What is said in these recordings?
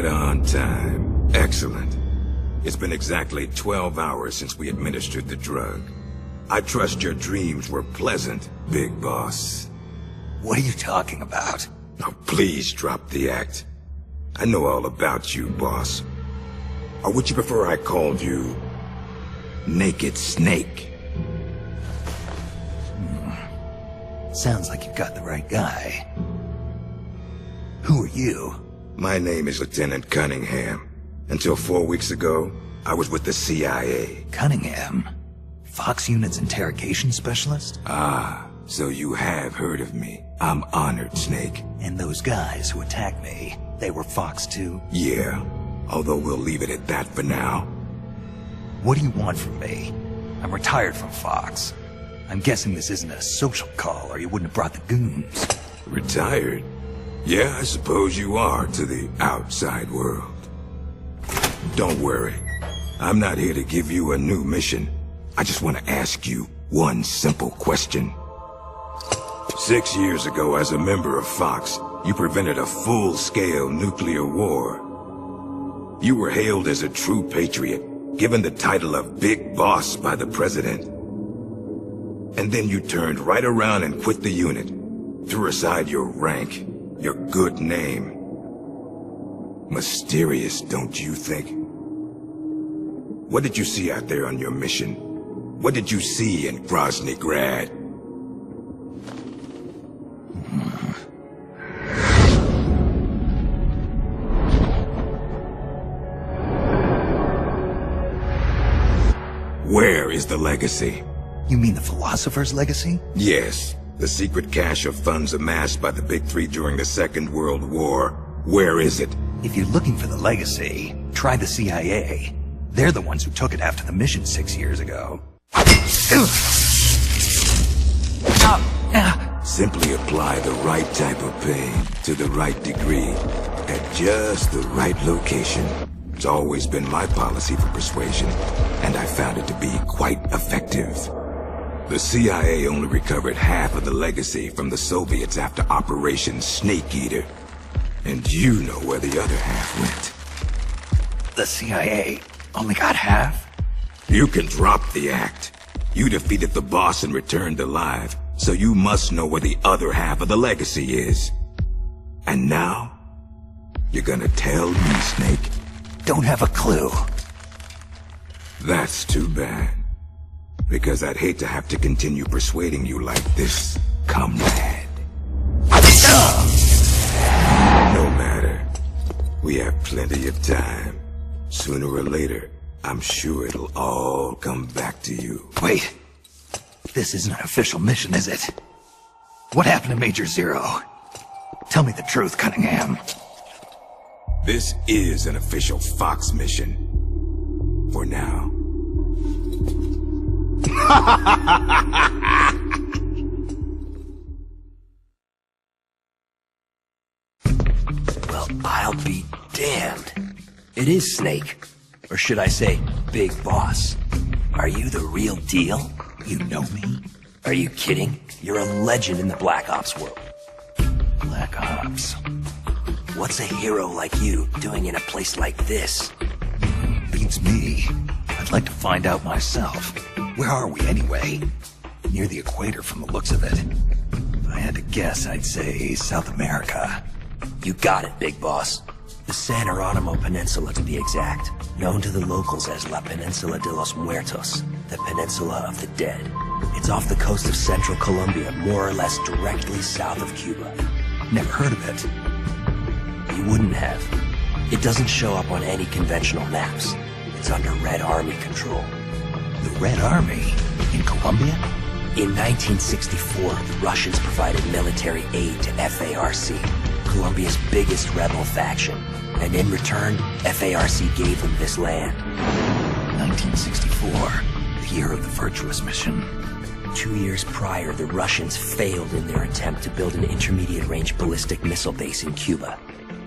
Right on time. Excellent. It's been exactly 12 hours since we administered the drug. I trust your dreams were pleasant, Big Boss. What are you talking about? Now please drop the act. I know all about you, boss. Or would you prefer I called you Naked Snake? Sounds like you've got the right guy. Who are you? My name is Lieutenant Cunningham. Until 4 weeks ago, I was with the CIA. Cunningham? Fox Unit's interrogation specialist? Ah, so you have heard of me. I'm honored, Snake. And those guys who attacked me, they were Fox too? Yeah, although we'll leave it at that for now. What do you want from me? I'm retired from Fox. I'm guessing this isn't a social call, or you wouldn't have brought the goons. Retired? Yeah, I suppose you are to the outside world. Don't worry. I'm not here to give you a new mission. I just want to ask you one simple question. 6 years ago, as a member of Fox, you prevented a full-scale nuclear war. You were hailed as a true patriot, given the title of Big Boss by the President. And then you turned right around and quit the unit, threw aside your rank, your good name. Mysterious, don't you think? What did you see out there on your mission? What did you see in Grozny Grad? Where is the legacy? You mean the Philosopher's Legacy? Yes, the secret cache of funds amassed by the Big Three during the Second World War. Where is it? If you're looking for the legacy, try the CIA. They're the ones who took it after the mission 6 years ago. Simply apply the right type of pain to the right degree at just the right location. It's always been my policy for persuasion, and I found it to be quite effective. The CIA only recovered half of the legacy from the Soviets after Operation Snake Eater. And you know where the other half went. The CIA only got half? You can drop the act. You defeated the boss and returned alive, so you must know where the other half of the legacy is. And now, you're gonna tell me, Snake? Don't have a clue. That's too bad. Because I'd hate to have to continue persuading you like this, comrade. No matter. We have plenty of time. Sooner or later, I'm sure it'll all come back to you. Wait. This isn't an official mission, is it? What happened to Major Zero? Tell me the truth, Cunningham. This is an official Fox mission. For now. Well, I'll be damned. It is Snake. Or should I say, Big Boss. Are you the real deal? You know me? Are you kidding? You're a legend in the Black Ops world. Black Ops. What's a hero like you doing in a place like this? Beats me. I'd like to find out myself. Where are we anyway? Near the equator from the looks of it. If I had to guess, I'd say South America. You got it, Big Boss. The San Geronimo Peninsula, to be exact. Known to the locals as La Peninsula de los Muertos, the Peninsula of the Dead. It's off the coast of central Colombia, more or less directly south of Cuba. Never heard of it. You wouldn't have. It doesn't show up on any conventional maps. It's under Red Army control. The Red Army? In Colombia? In 1964, the Russians provided military aid to FARC, Colombia's biggest rebel faction. And in return, FARC gave them this land. 1964, the year of the Virtuous Mission. 2 years prior, the Russians failed in their attempt to build an intermediate-range ballistic missile base in Cuba.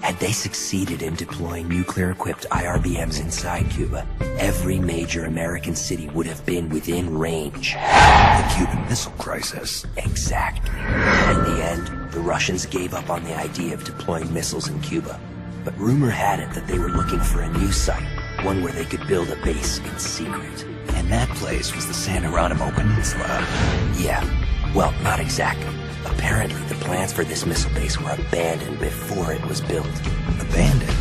Had they succeeded in deploying nuclear-equipped IRBMs inside Cuba, every major American city would have been within range. The Cuban Missile Crisis. Exactly. In the end, the Russians gave up on the idea of deploying missiles in Cuba. But rumor had it that they were looking for a new site, one where they could build a base in secret. And that place was the San Geronimo Peninsula. Yeah, well, not exactly. Apparently, the plans for this missile base were abandoned before it was built. Abandoned?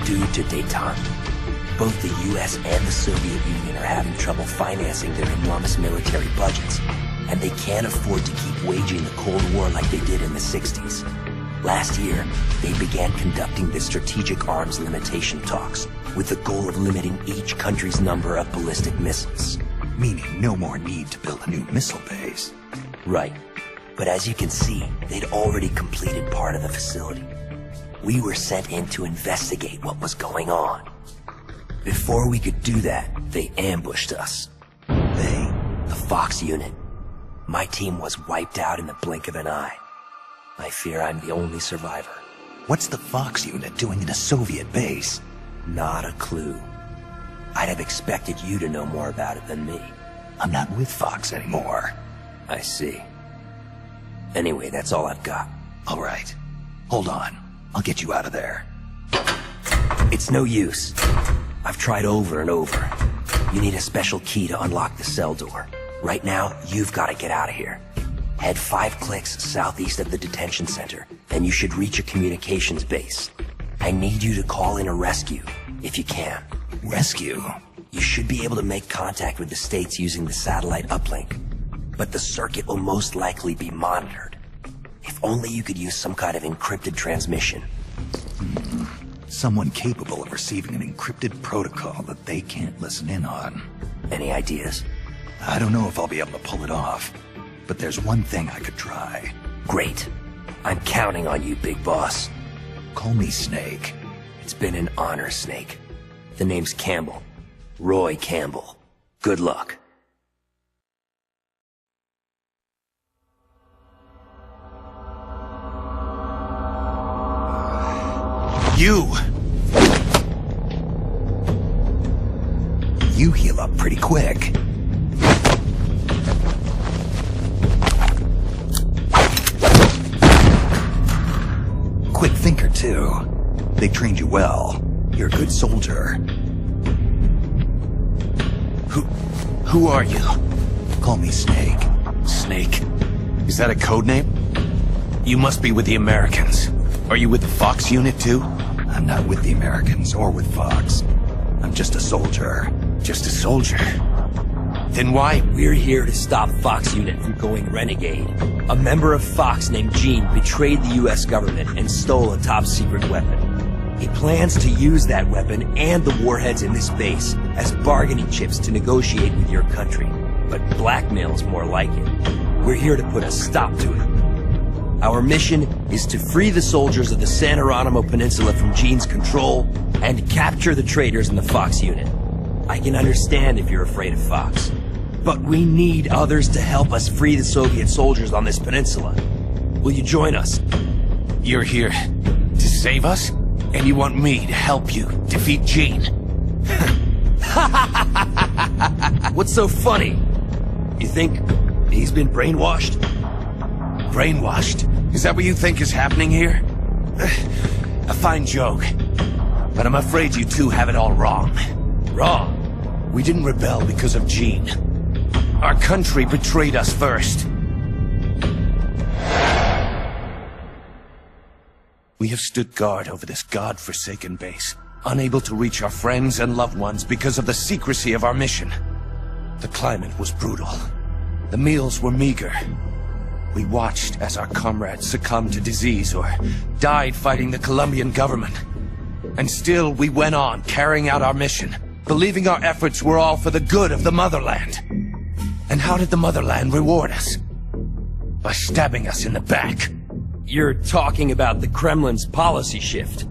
Due to détente. Both the US and the Soviet Union are having trouble financing their enormous military budgets, and they can't afford to keep waging the Cold War like they did in the 60s. Last year, they began conducting the strategic arms limitation talks, with the goal of limiting each country's number of ballistic missiles. Meaning no more need to build a new missile base. Right. But as you can see, they'd already completed part of the facility. We were sent in to investigate what was going on. Before we could do that, they ambushed us. They? The Fox unit. My team was wiped out in the blink of an eye. I fear I'm the only survivor. What's the Fox unit doing in a Soviet base? Not a clue. I'd have expected you to know more about it than me. I'm not with Fox anymore. I see. Anyway, that's all I've got. All right. Hold on. I'll get you out of there. It's no use. I've tried over and over. You need a special key to unlock the cell door. Right now, you've got to get out of here. Head 5 clicks southeast of the detention center, and you should reach a communications base. I need you to call in a rescue, if you can. Rescue? You should be able to make contact with the States using the satellite uplink, but the circuit will most likely be monitored. If only you could use some kind of encrypted transmission. Someone capable of receiving an encrypted protocol that they can't listen in on. Any ideas? I don't know if I'll be able to pull it off, but there's one thing I could try. Great. I'm counting on you, big boss. Call me Snake. It's been an honor, Snake. The name's Campbell. Roy Campbell. Good luck. You heal up pretty quick. Quick thinker, too. They trained you well. You're a good soldier. Who are you? Call me Snake. Snake? Is that a code name? You must be with the Americans. Are you with the Fox unit too? I'm not with the Americans or with Fox. I'm just a soldier. Just a soldier? Then why? We're here to stop Fox unit from going renegade. A member of Fox named Gene betrayed the US government and stole a top-secret weapon. He plans to use that weapon and the warheads in this base as bargaining chips to negotiate with your country. But blackmail's more like it. We're here to put a stop to it. Our mission is to free the soldiers of the San Geronimo Peninsula from Gene's control and capture the traitors in the Fox unit. I can understand if you're afraid of Fox, but we need others to help us free the Soviet soldiers on this peninsula. Will you join us? You're here to save us? And you want me to help you defeat Gene? What's so funny? You think he's been brainwashed? Brainwashed? Is that what you think is happening here? A fine joke. But I'm afraid you two have it all wrong. Wrong? We didn't rebel because of Gene. Our country betrayed us first. We have stood guard over this god-forsaken base, unable to reach our friends and loved ones because of the secrecy of our mission. The climate was brutal. The meals were meager. We watched as our comrades succumbed to disease or died fighting the Colombian government. And still we went on carrying out our mission, believing our efforts were all for the good of the motherland. And how did the motherland reward us? By stabbing us in the back. You're talking about the Kremlin's policy shift.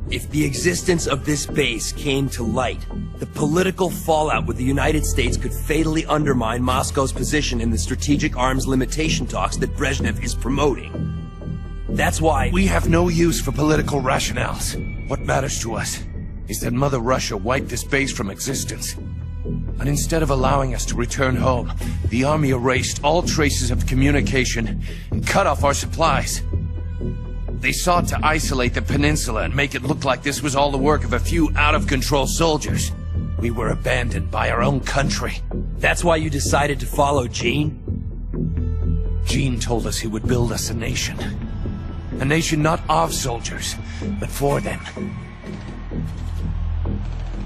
If the existence of this base came to light, the political fallout with the United States could fatally undermine Moscow's position in the strategic arms limitation talks that Brezhnev is promoting. That's why we have no use for political rationales. What matters to us is that Mother Russia wiped this base from existence. And instead of allowing us to return home, the army erased all traces of communication and cut off our supplies. They sought to isolate the peninsula and make it look like this was all the work of a few out-of-control soldiers. We were abandoned by our own country. That's why you decided to follow Gene? Gene told us he would build us a nation. A nation not of soldiers, but for them.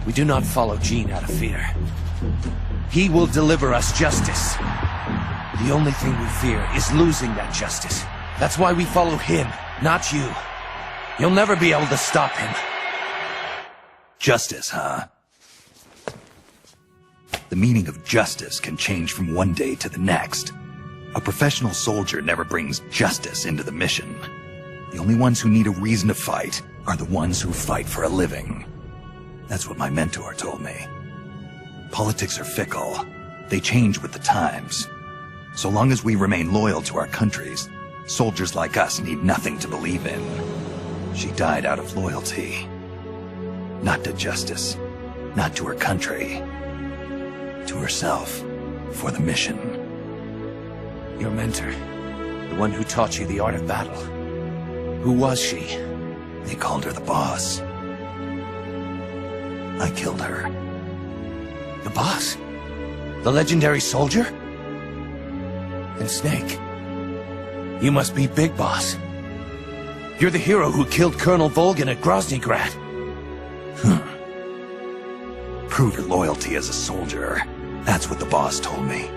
We do not follow Gene out of fear. He will deliver us justice. The only thing we fear is losing that justice. That's why we follow him, not you. You'll never be able to stop him. Justice, huh? The meaning of justice can change from one day to the next. A professional soldier never brings justice into the mission. The only ones who need a reason to fight are the ones who fight for a living. That's what my mentor told me. Politics are fickle. They change with the times. So long as we remain loyal to our countries, soldiers like us need nothing to believe in. She died out of loyalty. Not to justice, not to her country. To herself, for the mission. Your mentor, the one who taught you the art of battle. Who was she? They called her the boss. I killed her. The boss? The legendary soldier? And Snake, you must be Big Boss. You're the hero who killed Colonel Volgin at Groznygrad. Prove your loyalty as a soldier. That's what the boss told me.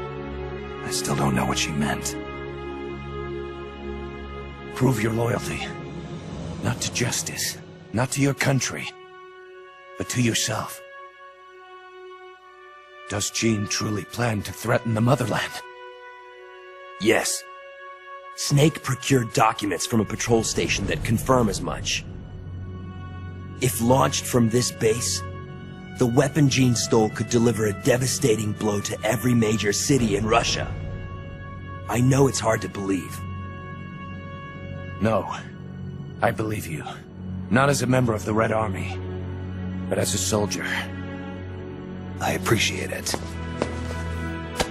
I still don't know what she meant. Prove your loyalty. Not to justice, not to your country, but to yourself. Does Gene truly plan to threaten the motherland? Yes. Snake procured documents from a patrol station that confirm as much. If launched from this base, the weapon Gene stole could deliver a devastating blow to every major city in Russia. I know it's hard to believe. No, I believe you. Not as a member of the Red Army, but as a soldier. I appreciate it.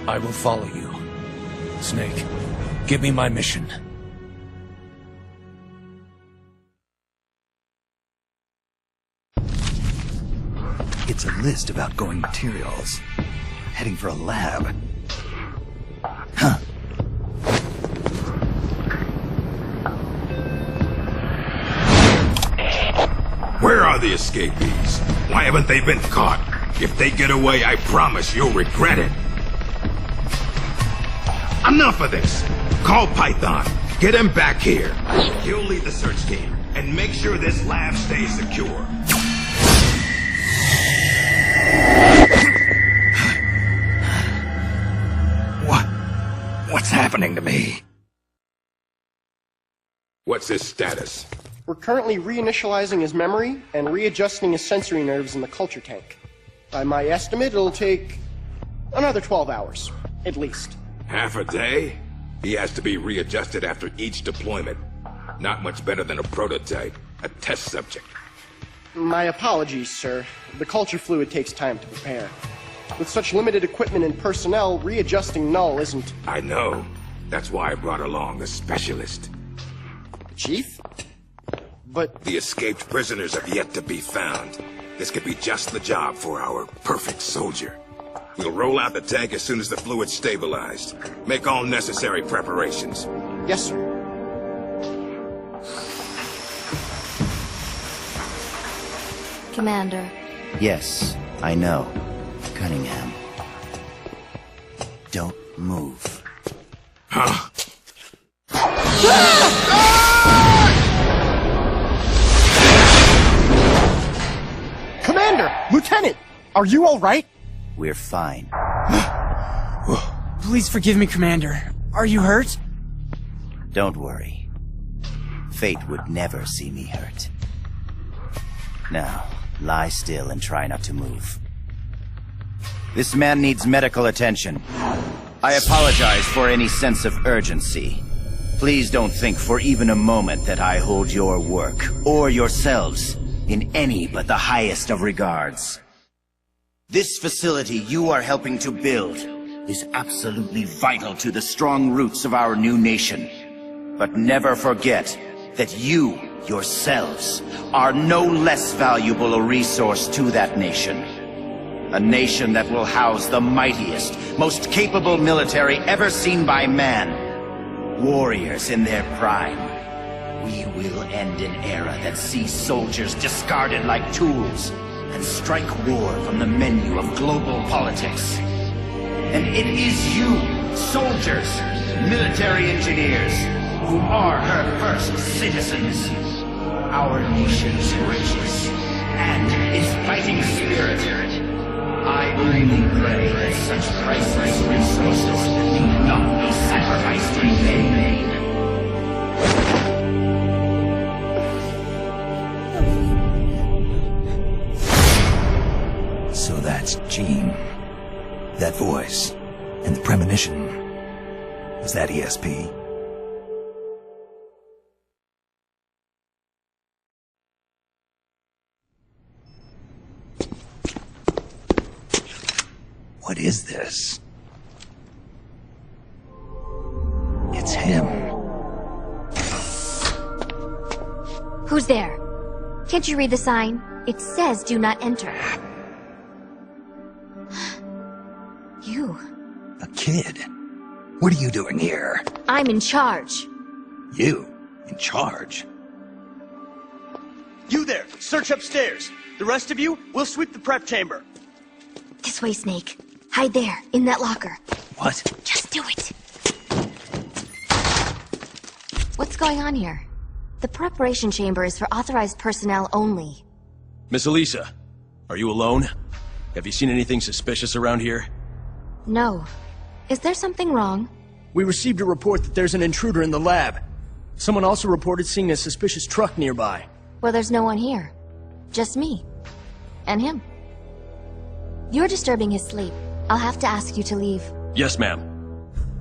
I will follow you. Snake, give me my mission. It's a list of outgoing materials. Heading for a lab. Huh. Where are the escapees? Why haven't they been caught? If they get away, I promise you'll regret it. Enough of this! Call Python. Get him back here. He'll lead the search team. And make sure this lab stays secure. What's happening to me? What's his status? We're currently reinitializing his memory and readjusting his sensory nerves in the culture tank. By my estimate, it'll take another 12 hours, at least. Half a day? He has to be readjusted after each deployment. Not much better than a prototype, a test subject. My apologies, sir. The culture fluid takes time to prepare. With such limited equipment and personnel, readjusting Null isn't... I know. That's why I brought along a specialist. Chief? But... The escaped prisoners have yet to be found. This could be just the job for our perfect soldier. We'll roll out the tank as soon as the fluid's stabilized. Make all necessary preparations. Yes, sir. Commander. Yes, I know. Cunningham. Don't move. Huh? Commander! Lieutenant! Are you all right? We're fine. Please forgive me, Commander. Are you hurt? Don't worry. Fate would never see me hurt. Now, lie still and try not to move. This man needs medical attention. I apologize for any sense of urgency. Please don't think for even a moment that I hold your work, or yourselves, in any but the highest of regards. This facility you are helping to build is absolutely vital to the strong roots of our new nation. But never forget, that you, yourselves, are no less valuable a resource to that nation. A nation that will house the mightiest, most capable military ever seen by man. Warriors in their prime. We will end an era that sees soldiers discarded like tools and strike war from the menu of global politics. And it is you, soldiers, military engineers, who are her first citizens. Our nation's riches and its fighting spirit. I only pray that such priceless resources need not be sacrificed in vain. So that's Jean. That voice. And the premonition. Was that ESP? What is this? It's him. Who's there? Can't you read the sign? It says do not enter. You. A kid? What are you doing here? I'm in charge. You? In charge? You there! Search upstairs! The rest of you, we'll sweep the prep chamber. This way, Snake. Hide there, in that locker. What? Just do it. What's going on here? The preparation chamber is for authorized personnel only. Miss Elisa, are you alone? Have you seen anything suspicious around here? No. Is there something wrong? We received a report that there's an intruder in the lab. Someone also reported seeing a suspicious truck nearby. Well, there's no one here. Just me. And him. You're disturbing his sleep. I'll have to ask you to leave. Yes, ma'am.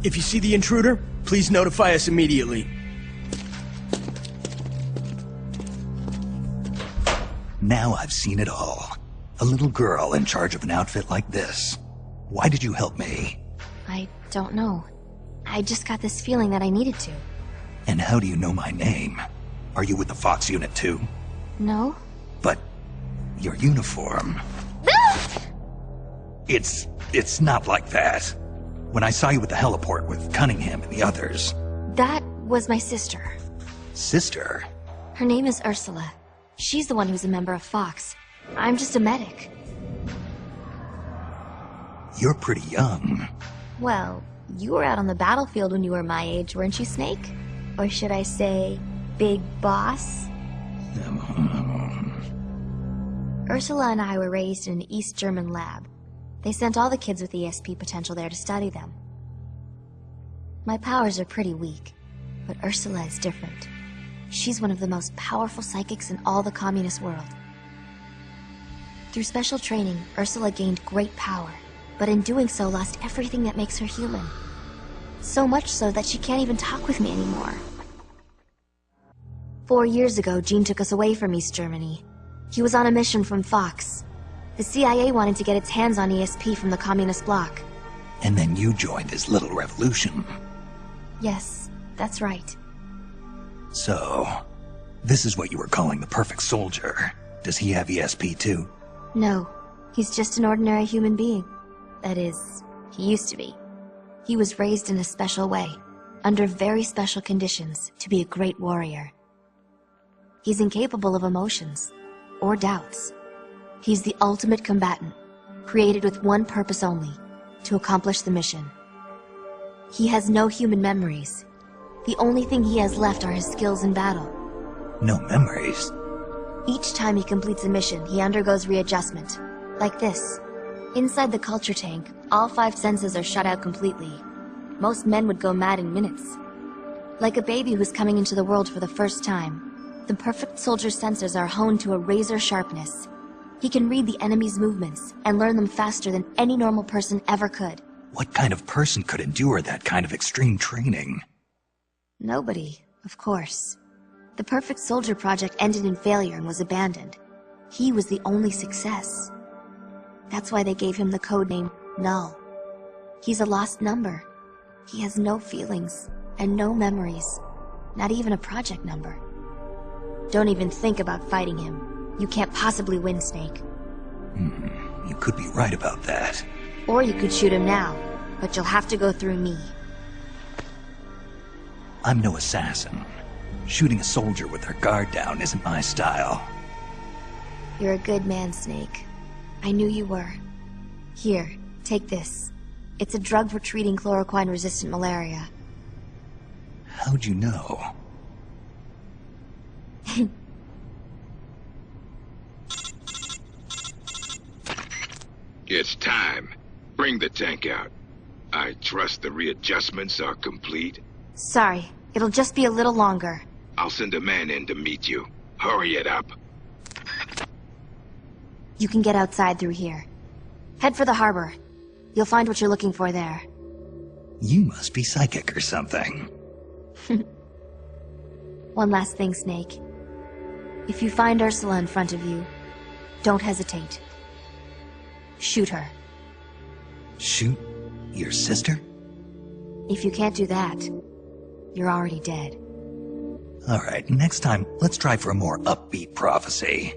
If you see the intruder, please notify us immediately. Now I've seen it all. A little girl in charge of an outfit like this. Why did you help me? I don't know. I just got this feeling that I needed to. And how do you know my name? Are you with the Fox unit too? No? But your uniform... It's not like that. When I saw you at the heliport with Cunningham and the others... That was my sister. Sister? Her name is Ursula. She's the one who's a member of Fox. I'm just a medic. You're pretty young. Well, you were out on the battlefield when you were my age, weren't you, Snake? Or should I say, Big Boss? Ursula and I were raised in an East German lab. They sent all the kids with ESP potential there to study them. My powers are pretty weak, but Ursula is different. She's one of the most powerful psychics in all the communist world. Through special training, Ursula gained great power, but in doing so lost everything that makes her human. So much so that she can't even talk with me anymore. 4 years ago, Jean took us away from East Germany. He was on a mission from Fox. The CIA wanted to get its hands on ESP from the communist bloc. And then you joined this little revolution. Yes, that's right. So, this is what you were calling the perfect soldier. Does he have ESP too? No, he's just an ordinary human being. That is, he used to be. He was raised in a special way, under very special conditions, to be a great warrior. He's incapable of emotions, or doubts. He's the ultimate combatant, created with one purpose only, to accomplish the mission. He has no human memories. The only thing he has left are his skills in battle. No memories? Each time he completes a mission, he undergoes readjustment. Like this. Inside the culture tank, all 5 senses are shut out completely. Most men would go mad in minutes. Like a baby who's coming into the world for the first time, the perfect soldier's senses are honed to a razor sharpness. He can read the enemy's movements and learn them faster than any normal person ever could. What kind of person could endure that kind of extreme training? Nobody, of course. The Perfect Soldier project ended in failure and was abandoned. He was the only success. That's why they gave him the codename Null. He's a lost number. He has no feelings and no memories, not even a project number. Don't even think about fighting him. You can't possibly win, Snake. You could be right about that. Or you could shoot him now, but you'll have to go through me. I'm no assassin. Shooting a soldier with their guard down isn't my style. You're a good man, Snake. I knew you were. Here, take this. It's a drug for treating chloroquine-resistant malaria. How'd you know? It's time. Bring the tank out. I trust the readjustments are complete. Sorry, it'll just be a little longer. I'll send a man in to meet you. Hurry it up. You can get outside through here. Head for the harbor. You'll find what you're looking for there. You must be psychic or something. One last thing, Snake. If you find Ursula in front of you, don't hesitate. Shoot her. Shoot your sister? If you can't do that, you're already dead. Alright, next time, let's try for a more upbeat prophecy.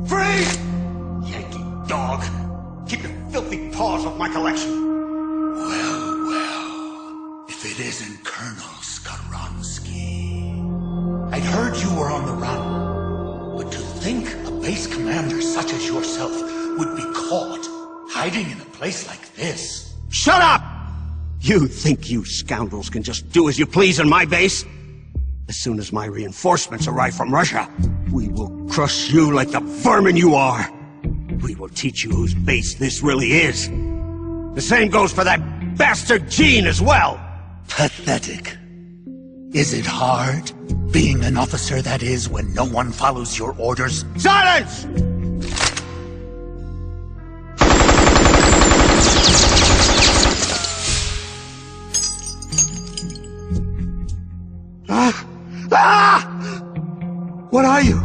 Freeze! Yankee dog! Keep your filthy paws off my collection! Well, if it isn't Colonel Skaronsky. I'd heard you were on the run, but to think a base commander such as yourself would be caught hiding in a place like this. Shut up! You think you scoundrels can just do as you please on my base? As soon as my reinforcements arrive from Russia, we will crush you like the vermin you are. We will teach you whose base this really is. The same goes for that bastard Gene as well. Pathetic. Is it hard, being an officer that is, when no one follows your orders? Silence! What are you?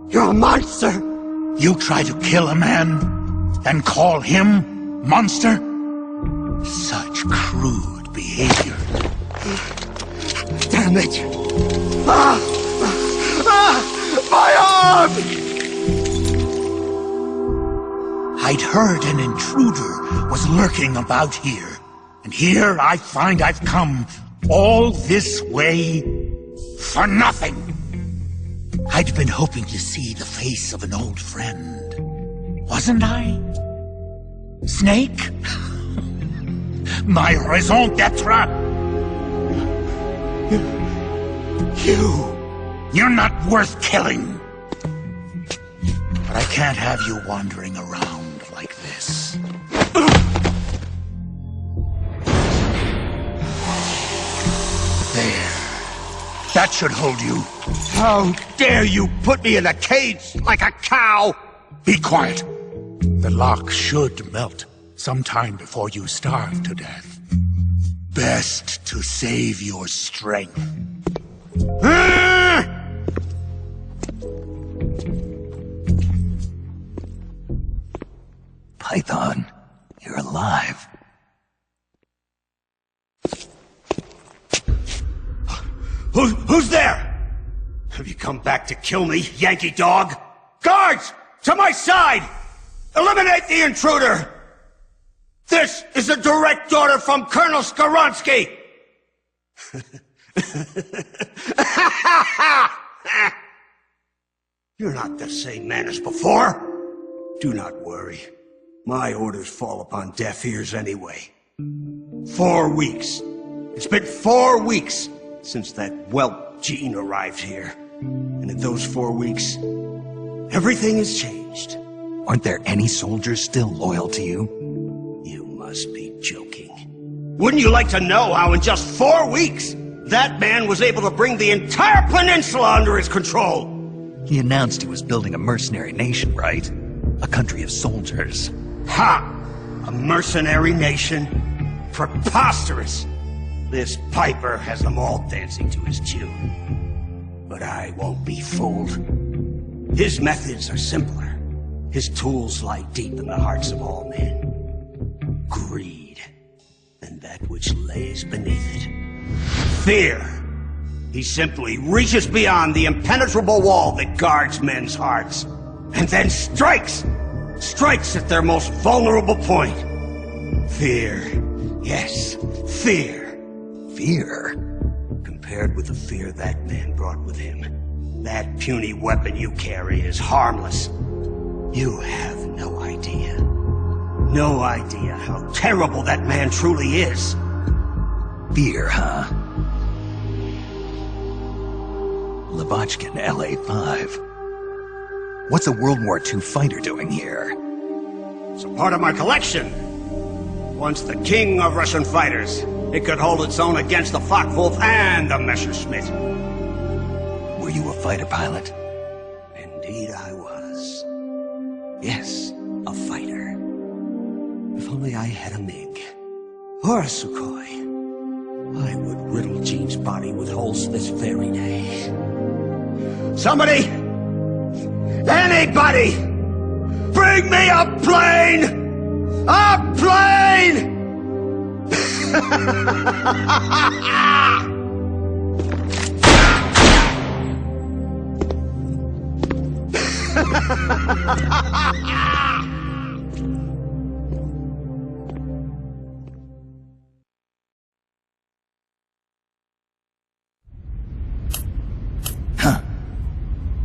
You're a monster! You try to kill a man, and call him monster? Such crude behavior. Damn it! My arm! I'd heard an intruder was lurking about here, and here I find I've come all this way for nothing. I'd been hoping to see the face of an old friend, wasn't I? Snake? My raison d'etre? You're not worth killing. But I can't have you wandering around like this. There. That should hold you. How dare you put me in a cage like a cow! Be quiet. The lock should melt sometime before you starve to death. Best to save your strength. Python, you're alive. Who's there? Have you come back to kill me, Yankee dog? Guards! To my side! Eliminate the intruder! This is a direct order from Colonel Skaronsky! You're not the same man as before. Do not worry. My orders fall upon deaf ears anyway. 4 weeks. It's been 4 weeks since that whelp Gene arrived here. And in those 4 weeks, everything has changed. Aren't there any soldiers still loyal to you? You must be joking. Wouldn't you like to know how in just 4 weeks, that man was able to bring the entire peninsula under his control? He announced he was building a mercenary nation, right? A country of soldiers. Ha! A mercenary nation? Preposterous! This Piper has them all dancing to his tune. But I won't be fooled. His methods are simpler. His tools lie deep in the hearts of all men. Greed and and that which lays beneath it. Fear! He simply reaches beyond the impenetrable wall that guards men's hearts, and then strikes! Strikes at their most vulnerable point. Fear. Yes, fear. Fear? Compared with the fear that man brought with him, that puny weapon you carry is harmless. You have no idea. No idea how terrible that man truly is. Fear, huh? Lavochkin, LA-5. What's a World War II fighter doing here? It's a part of my collection. Once the king of Russian fighters, it could hold its own against the Focke-Wulf and the Messerschmitt. Were you a fighter pilot? Indeed I was. Yes, a fighter. If only I had a MiG. Or a Sukhoi. I would riddle Gene's body with holes this very day. Somebody! Anybody! Bring me a plane! A plane!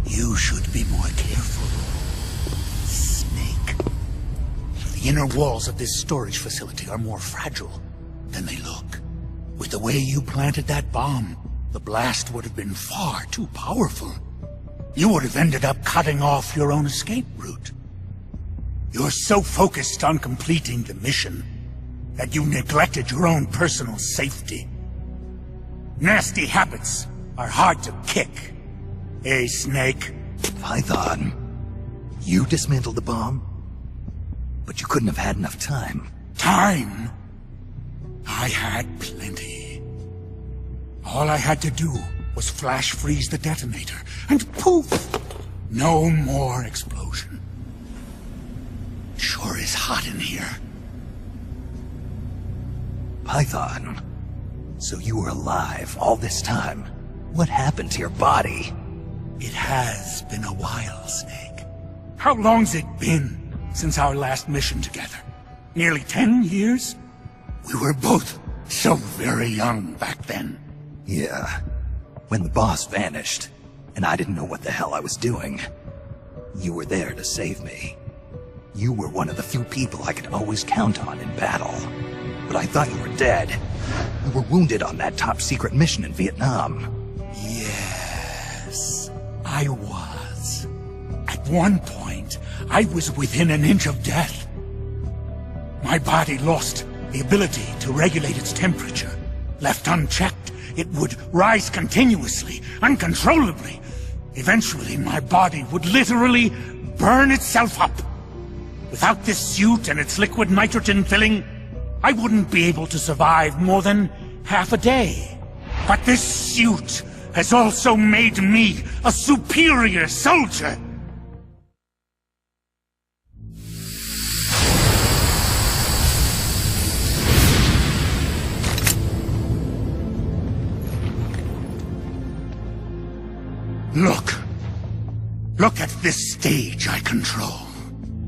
You should be more careful, Snake. The inner walls of this storage facility are more fragile than they look. With the way you planted that bomb, the blast would have been far too powerful. You would have ended up cutting off your own escape route. You're so focused on completing the mission that you neglected your own personal safety. Nasty habits are hard to kick. Hey, Snake. Python, you dismantled the bomb? But you couldn't have had enough time. Time? I had plenty. All I had to do was flash freeze the detonator, and poof! No more explosion. Sure is hot in here. Python, so you were alive all this time. What happened to your body? It has been a while, Snake. How long's it been since our last mission together? Nearly 10 years? We were both so very young back then. Yeah. When the boss vanished, and I didn't know what the hell I was doing, you were there to save me. You were one of the few people I could always count on in battle. But I thought you were dead. You were wounded on that top-secret mission in Vietnam. Yes, I was. At one point, I was within an inch of death. My body lost the ability to regulate its temperature. Left unchecked, it would rise continuously, uncontrollably. Eventually, my body would literally burn itself up. Without this suit and its liquid nitrogen filling, I wouldn't be able to survive more than half a day. But this suit has also made me a superior soldier. Look. Look at this stage I control.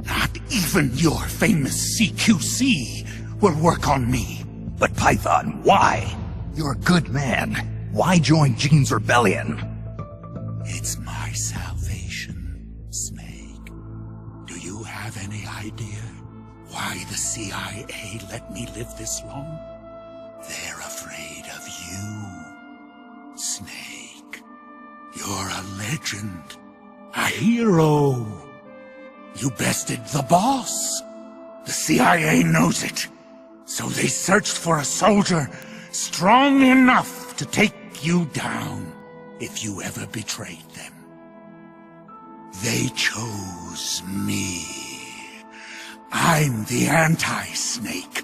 Not even your famous CQC will work on me. But Python, why? You're a good man. Why join Gene's rebellion? It's my salvation, Snake. Do you have any idea why the CIA let me live this long? They're afraid of you, Snake. You're a legend. A hero. You bested the boss. The CIA knows it. So they searched for a soldier strong enough to take you down if you ever betrayed them. They chose me. I'm the anti-Snake.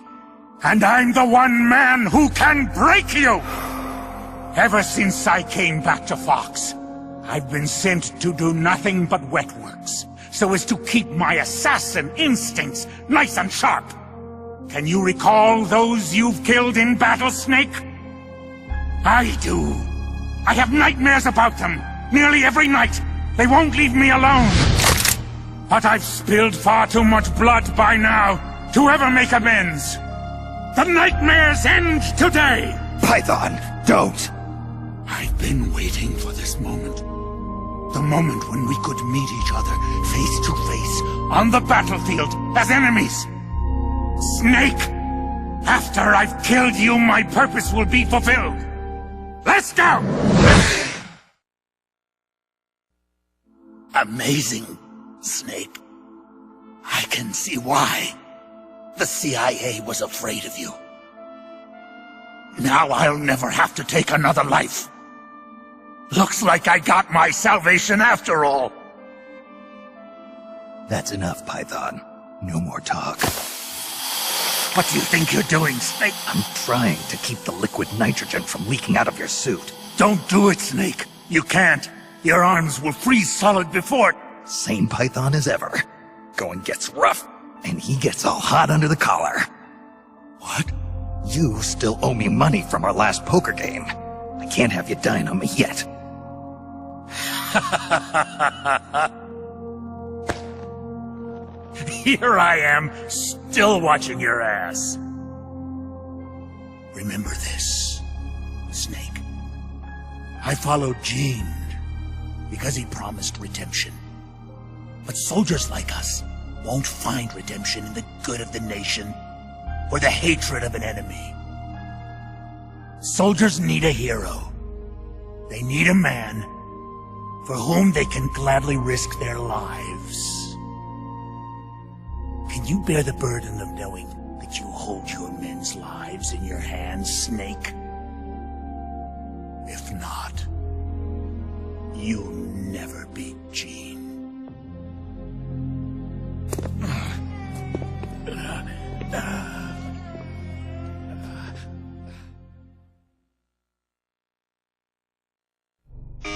And I'm the one man who can break you! Ever since I came back to Fox, I've been sent to do nothing but wet works, so as to keep my assassin instincts nice and sharp. Can you recall those you've killed in battle, Snake? I do. I have nightmares about them, nearly every night. They won't leave me alone. But I've spilled far too much blood by now to ever make amends. The nightmares end today! Python, don't! I've been waiting for this moment. The moment when we could meet each other face to face on the battlefield as enemies. Snake, after I've killed you, my purpose will be fulfilled. Let's go! Amazing, Snake. I can see why the CIA was afraid of you. Now I'll never have to take another life. Looks like I got my salvation after all. That's enough, Python. No more talk. What do you think you're doing, Snake? I'm trying to keep the liquid nitrogen from leaking out of your suit. Don't do it, Snake. You can't. Your arms will freeze solid before... Same Python as ever. Going gets rough, and he gets all hot under the collar. What? You still owe me money from our last poker game. I can't have you dying on me yet. Here I am, still watching your ass. Remember this, Snake. I followed Gene because he promised redemption. But soldiers like us won't find redemption in the good of the nation or the hatred of an enemy. Soldiers need a hero. They need a man for whom they can gladly risk their lives. Can you bear the burden of knowing that you hold your men's lives in your hands, Snake? If not, you'll never beat Gene.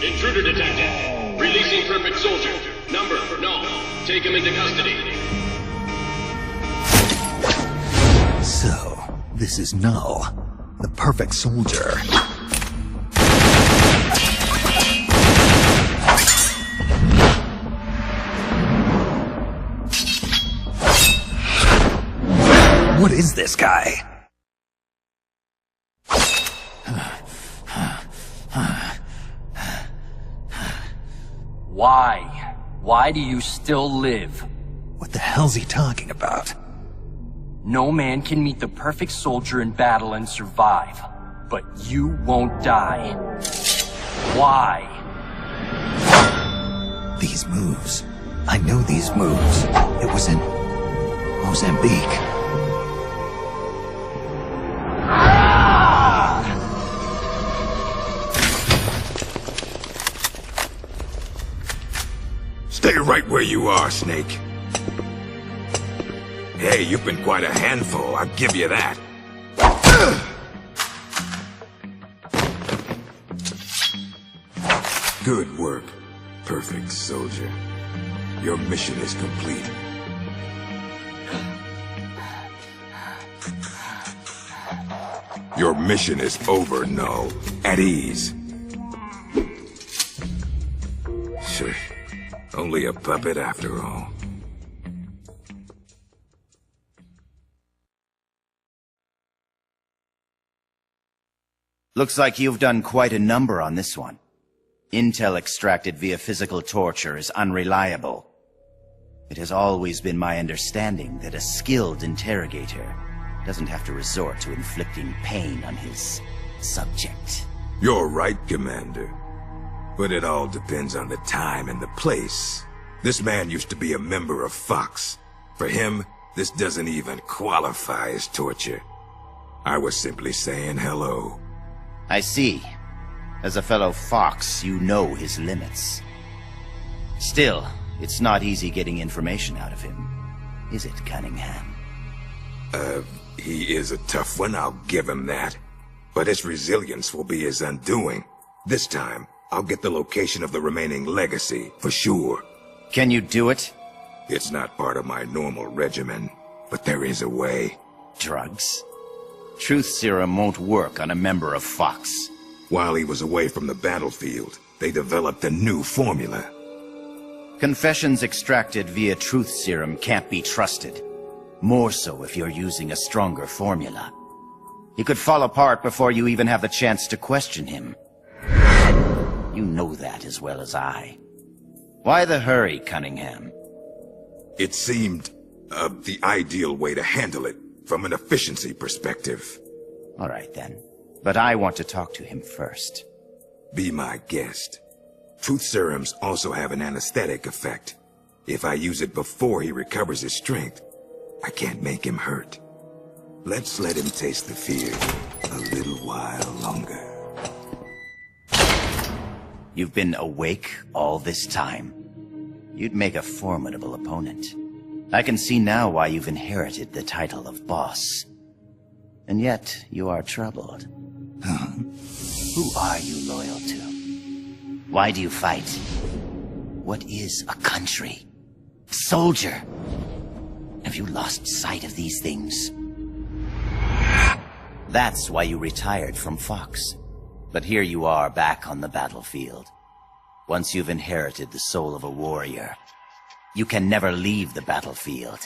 Intruder detected. Releasing Perfect Soldier. Number, no. Take him into custody. So, this is Null, the Perfect Soldier. What is this guy? Why? Why do you still live? What the hell's he talking about? No man can meet the perfect soldier in battle and survive. But you won't die. Why? These moves. I know these moves. It was in Mozambique. Stay right where you are, Snake. Hey, you've been quite a handful, I'll give you that. Good work, Perfect Soldier. Your mission is complete. Your mission is over, Null. At ease. Sure. Only a puppet after all. Looks like you've done quite a number on this one. Intel extracted via physical torture is unreliable. It has always been my understanding that a skilled interrogator doesn't have to resort to inflicting pain on his subject. You're right, Commander. But it all depends on the time and the place. This man used to be a member of Fox. For him, this doesn't even qualify as torture. I was simply saying hello. I see. As a fellow Fox, you know his limits. Still, it's not easy getting information out of him, is it, Cunningham? He is a tough one, I'll give him that. But his resilience will be his undoing. This time, I'll get the location of the remaining legacy, for sure. Can you do it? It's not part of my normal regimen, but there is a way. drugs. Truth serum won't work on a member of Fox. While he was away from the battlefield, they developed a new formula. Confessions extracted via truth serum can't be trusted. More so if you're using a stronger formula. He could fall apart before you even have the chance to question him. You know that as well as I. Why the hurry, Cunningham? It seemed the ideal way to handle it, from an efficiency perspective. All right then. But I want to talk to him first. Be my guest. Truth serums also have an anesthetic effect. If I use it before he recovers his strength, I can't make him hurt. Let's let him taste the fear a little while longer. You've been awake all this time. You'd make a formidable opponent. I can see now why you've inherited the title of boss. And yet, you are troubled. Who are you loyal to? Why do you fight? What is a country? Soldier? Have you lost sight of these things? That's why you retired from Fox. But here you are back on the battlefield. Once you've inherited the soul of a warrior, you can never leave the battlefield.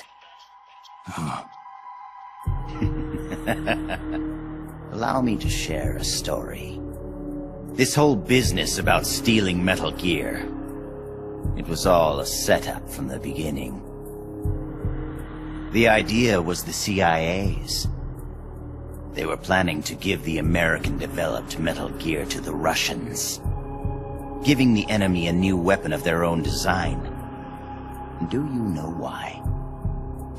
Allow me to share a story. This whole business about stealing Metal Gear, it was all a setup from the beginning. The idea was the CIA's. They were planning to give the American-developed Metal Gear to the Russians, giving the enemy a new weapon of their own design. Do you know why?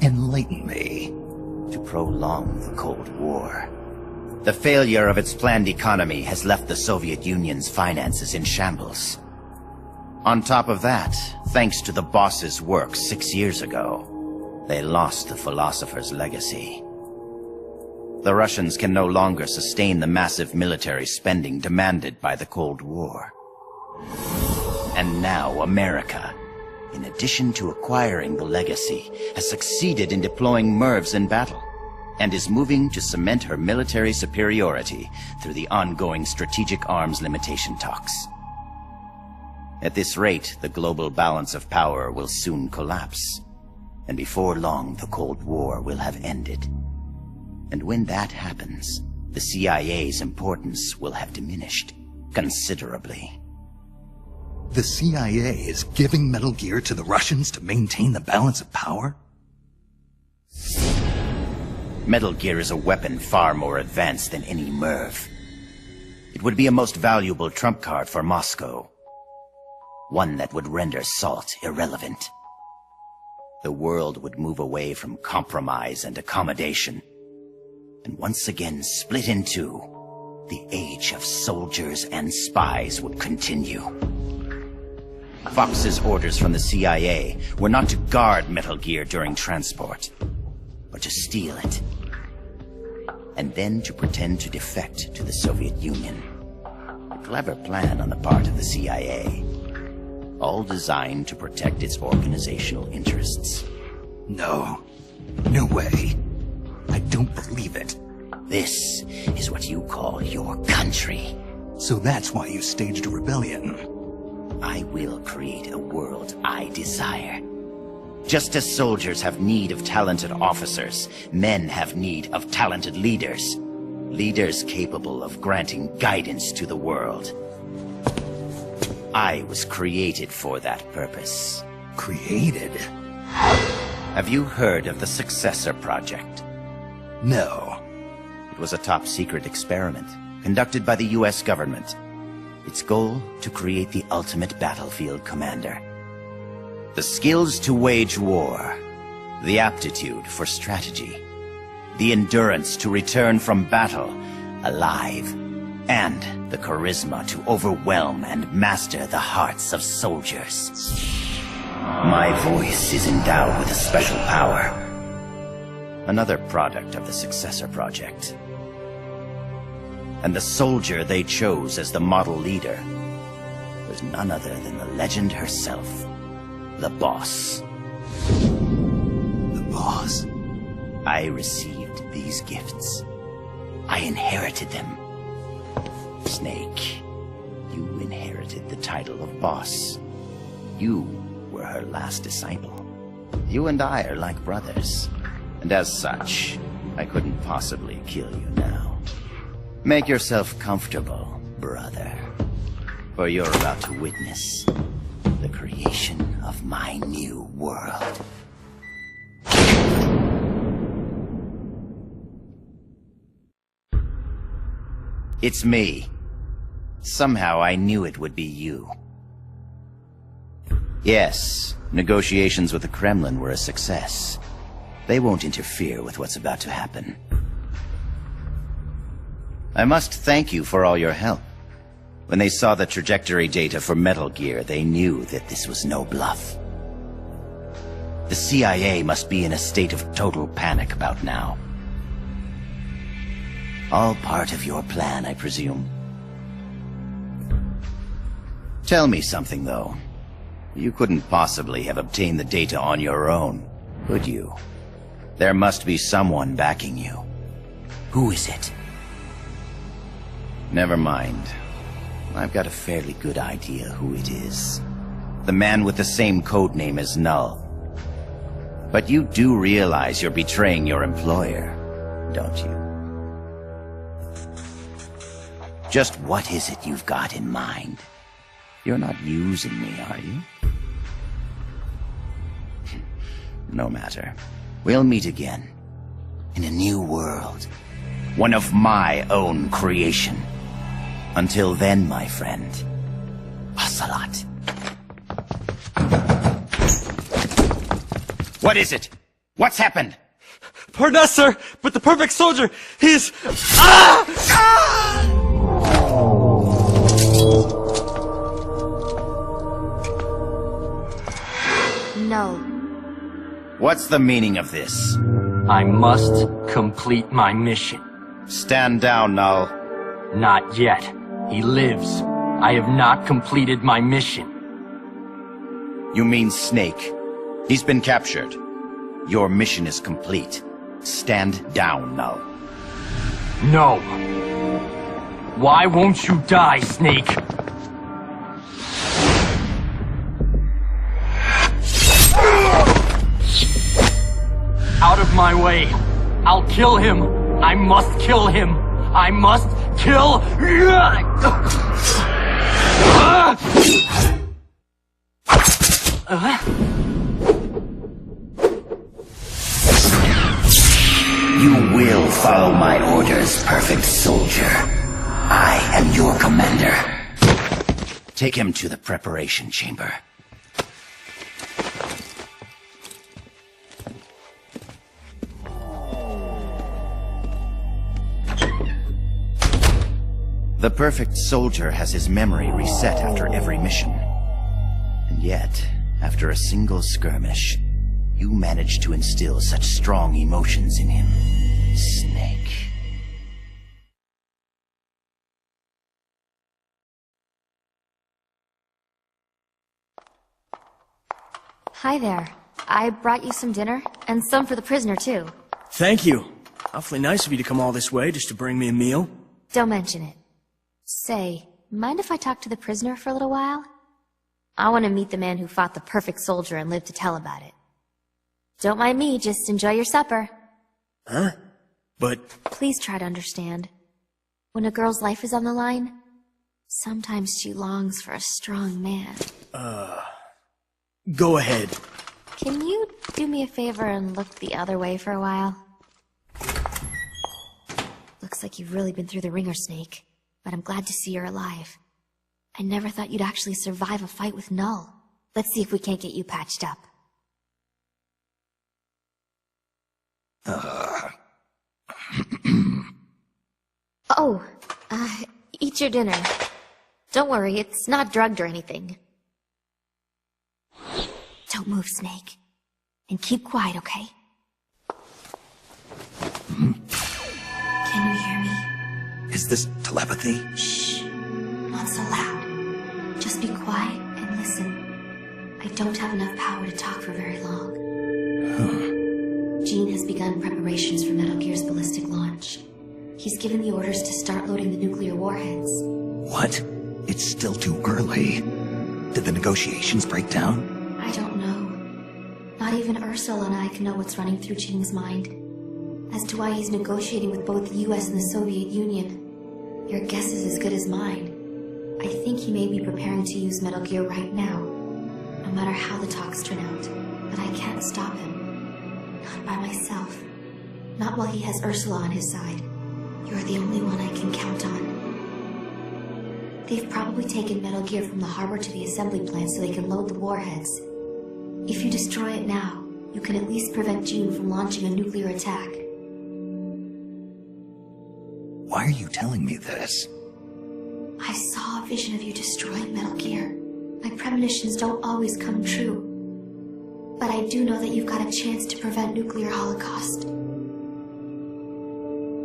Enlighten me. To prolong the Cold War. The failure of its planned economy has left the Soviet Union's finances in shambles. On top of that, thanks to the boss's work 6 years ago, they lost the philosopher's legacy. The Russians can no longer sustain the massive military spending demanded by the Cold War. And now America, in addition to acquiring the legacy, has succeeded in deploying MIRVs in battle, and is moving to cement her military superiority through the ongoing strategic arms limitation talks. At this rate, the global balance of power will soon collapse, and before long the Cold War will have ended. And when that happens, the CIA's importance will have diminished considerably. The CIA is giving Metal Gear to the Russians to maintain the balance of power? Metal Gear is a weapon far more advanced than any MIRV. It would be a most valuable trump card for Moscow. One that would render SALT irrelevant. The world would move away from compromise and accommodation, and once again split in two. The age of soldiers and spies would continue. Fox's orders from the CIA were not to guard Metal Gear during transport, but to steal it, and then to pretend to defect to the Soviet Union. A clever plan on the part of the CIA, all designed to protect its organizational interests. No. No way. I don't believe it. This is what you call your country. So that's why you staged a rebellion. I will create a world I desire. Just as soldiers have need of talented officers, men have need of talented leaders. Leaders capable of granting guidance to the world. I was created for that purpose. Created? Have you heard of the Successor Project? No. It was a top-secret experiment conducted by the US government. Its goal, to create the ultimate battlefield commander. The skills to wage war, the aptitude for strategy, the endurance to return from battle alive, and the charisma to overwhelm and master the hearts of soldiers. My voice is endowed with a special power. Another product of the Successor Project. And the soldier they chose as the model leader was none other than the legend herself, the Boss. The Boss? I received the these gifts. I inherited them. Snake, you inherited the title of boss. You were her last disciple. You and I are like brothers, and as such, I couldn't possibly kill you now. Make yourself comfortable, brother, for you're about to witness the creation of my new world. It's me. Somehow I knew it would be you. Yes, negotiations with the Kremlin were a success. They won't interfere with what's about to happen. I must thank you for all your help. When they saw the trajectory data for Metal Gear, they knew that this was no bluff. The CIA must be in a state of total panic about now. All part of your plan, I presume. Tell me something, though. You couldn't possibly have obtained the data on your own, could you? There must be someone backing you. Who is it? Never mind. I've got a fairly good idea who it is. The man with the same codename as Null. But you do realize you're betraying your employer, don't you? Just what is it you've got in mind? You're not using me, are you? No matter. We'll meet again. In a new world. One of my own creation. Until then, my friend. Ocelot. What is it? What's happened? Pardon us, sir, but the perfect soldier, he's... Ah! Ah! No. What's the meaning of this? I must complete my mission. Stand down, Null. Not yet. He lives. I have not completed my mission. You mean Snake? He's been captured. Your mission is complete. Stand down, Null. No. Why won't you die, Snake? Out of my way. I'll kill him. I must kill him. I must kill... You will follow my orders, perfect soldier. I am your commander. Take him to the preparation chamber. The perfect soldier has his memory reset after every mission. And yet, after a single skirmish, you managed to instill such strong emotions in him. Snake. Hi there. I brought you some dinner, and some for the prisoner, too. Thank you. Awfully nice of you to come all this way just to bring me a meal. Don't mention it. Say, mind if I talk to the prisoner for a little while? I want to meet the man who fought the perfect soldier and live to tell about it. Don't mind me, just enjoy your supper. Huh? But... Please try to understand. When a girl's life is on the line, sometimes she longs for a strong man. Go ahead. Can you do me a favor and look the other way for a while? Looks like you've really been through the ringer, Snake. But I'm glad to see you're alive. I never thought you'd actually survive a fight with Null. Let's see if we can't get you patched up. Eat your dinner. Don't worry, it's not drugged or anything. Don't move, Snake. And keep quiet, okay? Can you hear me? Is this telepathy? Shh. Not so loud. Just be quiet and listen. I don't have enough power to talk for very long. Gene has begun preparations for Metal Gear's ballistic launch. He's given the orders to start loading the nuclear warheads. What? It's still too early. Did the negotiations break down? I don't know. Not even Ursula and I can know what's running through Gene's mind. As to why he's negotiating with both the US and the Soviet Union, your guess is as good as mine. I think he may be preparing to use Metal Gear right now, no matter how the talks turn out. But I can't stop him. Not by myself. Not while he has Ursula on his side. You're the only one I can count on. They've probably taken Metal Gear from the harbor to the assembly plant so they can load the warheads. If you destroy it now, you can at least prevent Gene from launching a nuclear attack. Why are you telling me this? I saw a vision of you destroying Metal Gear. My premonitions don't always come true. But I do know that you've got a chance to prevent nuclear holocaust.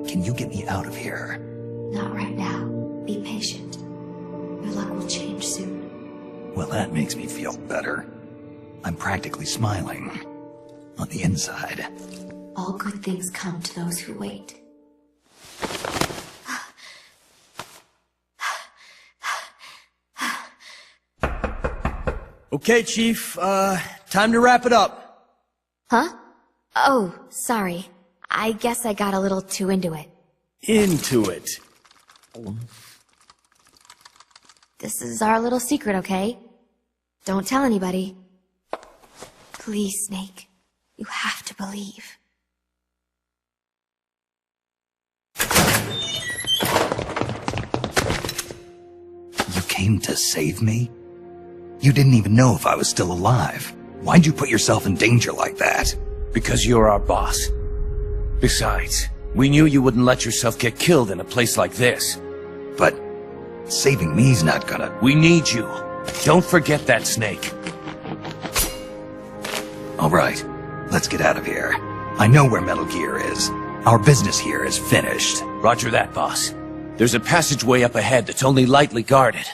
Can you get me out of here? Not right now. Be patient. Your luck will change soon. Well, that makes me feel better. I'm practically smiling. On the inside. All good things come to those who wait. Okay, Chief, time to wrap it up. Huh? Oh, sorry. I guess I got a little too into it. Into it. This is our little secret, okay? Don't tell anybody. Please, Snake. You have to believe. You came to save me? You didn't even know if I was still alive. Why'd you put yourself in danger like that? Because you're our boss. Besides, we knew you wouldn't let yourself get killed in a place like this. But saving me's not gonna... We need you. Don't forget that, Snake. All right, let's get out of here. I know where Metal Gear is. Our business here is finished. Roger that, boss. There's a passageway up ahead that's only lightly guarded.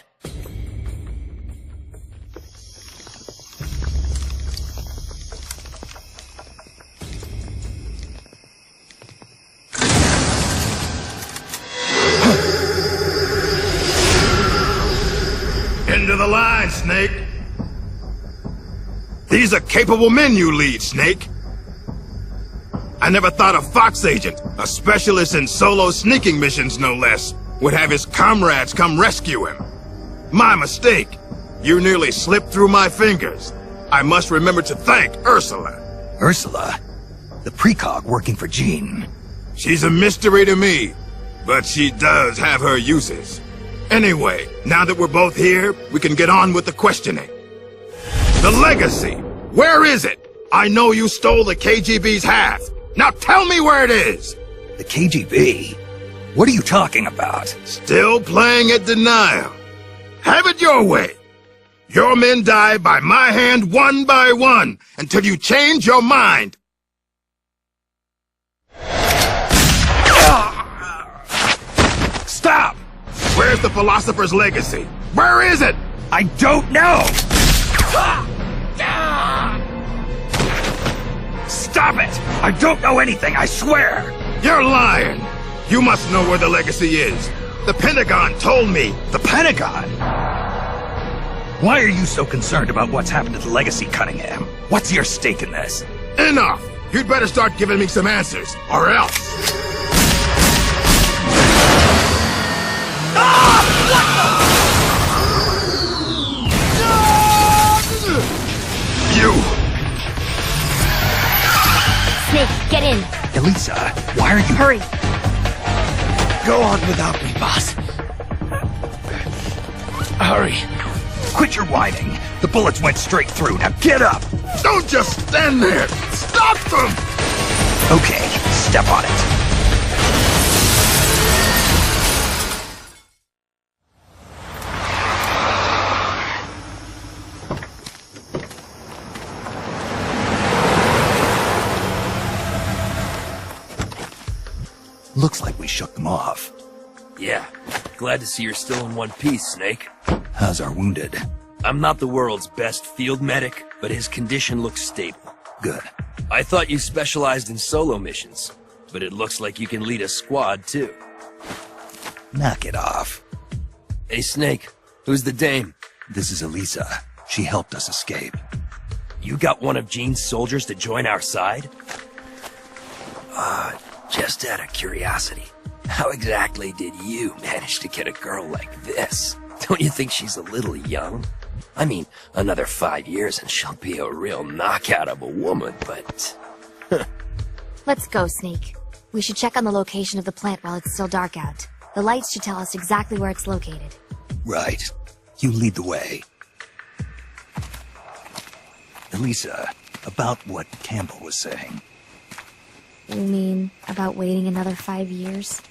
Into the line, Snake. These are capable men you lead, Snake. I never thought a Fox agent, a specialist in solo sneaking missions no less, would have his comrades come rescue him. My mistake. You nearly slipped through my fingers. I must remember to thank Ursula. Ursula? The precog working for Gene. She's a mystery to me, but she does have her uses. Anyway, now that we're both here, we can get on with the questioning. The legacy! Where is it? I know you stole the KGB's half. Now tell me where it is! The KGB? What are you talking about? Still playing at denial. Have it your way. Your men die by my hand one by one, until you change your mind. Stop! Where's the philosopher's legacy? Where is it? I don't know! Stop it! I don't know anything, I swear! You're lying! You must know where the legacy is. The Pentagon told me. The Pentagon? Why are you so concerned about what's happened to the legacy, Cunningham? What's your stake in this? Enough! You'd better start giving me some answers, or else. You! Snake, get in! Elisa, why are you... Hurry! Go on without me, boss. Hurry. Quit your whining. The bullets went straight through. Now get up! Don't just stand there! Stop them! Okay, step on it. Looks like we shook them off. Yeah. Glad to see you're still in one piece, Snake. How's our wounded? I'm not the world's best field medic, but his condition looks stable. Good. I thought you specialized in solo missions, but it looks like you can lead a squad too. Knock it off. Hey Snake, who's the dame? This is Elisa. She helped us escape. You got one of Jean's soldiers to join our side? Just out of curiosity, how exactly did you manage to get a girl like this? Don't you think she's a little young? I mean, another 5 years and she'll be a real knockout of a woman, but... Let's go, Snake. We should check on the location of the plant while it's still dark out. The lights should tell us exactly where it's located. Right. You lead the way. Elisa, about what Campbell was saying. You mean about waiting another 5 years?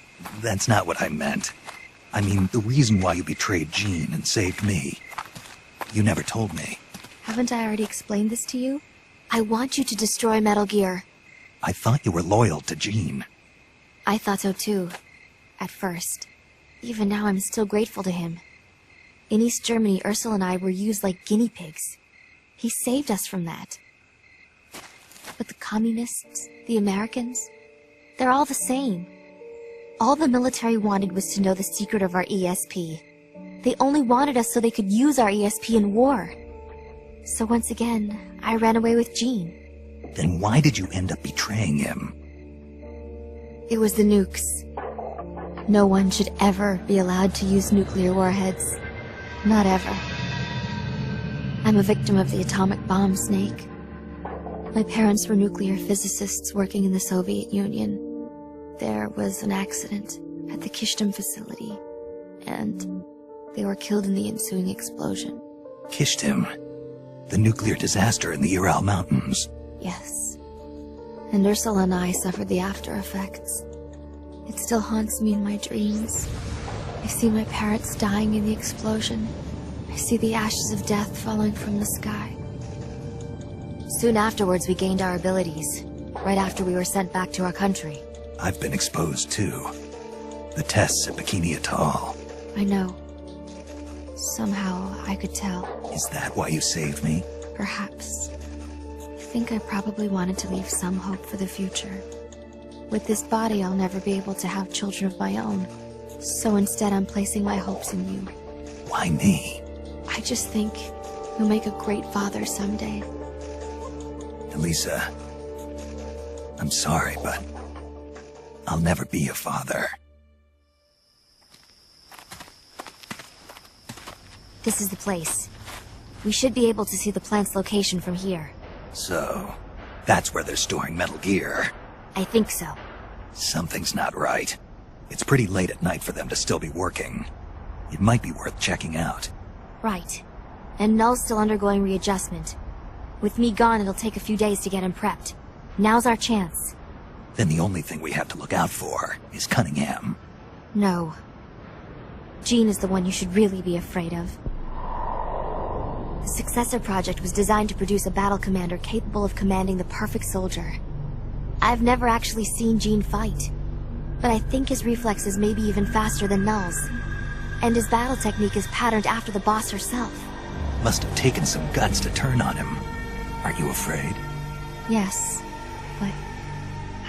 That's not what I meant. I mean, the reason why you betrayed Jean and saved me. You never told me. Haven't I already explained this to you? I want you to destroy Metal Gear. I thought you were loyal to Jean. I thought so too. At first. Even now I'm still grateful to him. In East Germany, Ursula and I were used like guinea pigs. He saved us from that. But the communists, the Americans, they're all the same. All the military wanted was to know the secret of our ESP. They only wanted us so they could use our ESP in war. So once again, I ran away with Jean. Then why did you end up betraying him? It was the nukes. No one should ever be allowed to use nuclear warheads. Not ever. I'm a victim of the atomic bomb, Snake. My parents were nuclear physicists working in the Soviet Union. There was an accident at the Kishtim facility, and they were killed in the ensuing explosion. Kishtim? The nuclear disaster in the Ural Mountains? Yes. And Ursula and I suffered the after effects. It still haunts me in my dreams. I see my parents dying in the explosion. I see the ashes of death falling from the sky. Soon afterwards, we gained our abilities, right after we were sent back to our country. I've been exposed too. The tests at Bikini Atoll. I know. Somehow, I could tell. Is that why you saved me? Perhaps. I think I probably wanted to leave some hope for the future. With this body, I'll never be able to have children of my own. So instead, I'm placing my hopes in you. Why me? I just think you'll make a great father someday. Elisa, I'm sorry, but I'll never be a father. This is the place. We should be able to see the plant's location from here. So, that's where they're storing Metal Gear. I think so. Something's not right. It's pretty late at night for them to still be working. It might be worth checking out. Right. And Null's still undergoing readjustment. With me gone, it'll take a few days to get him prepped. Now's our chance. Then the only thing we have to look out for is Cunningham. No. Jean is the one you should really be afraid of. The Successor Project was designed to produce a battle commander capable of commanding the perfect soldier. I've never actually seen Jean fight, but I think his reflexes may be even faster than Null's. And his battle technique is patterned after the boss herself. Must have taken some guts to turn on him. Are you afraid? Yes, but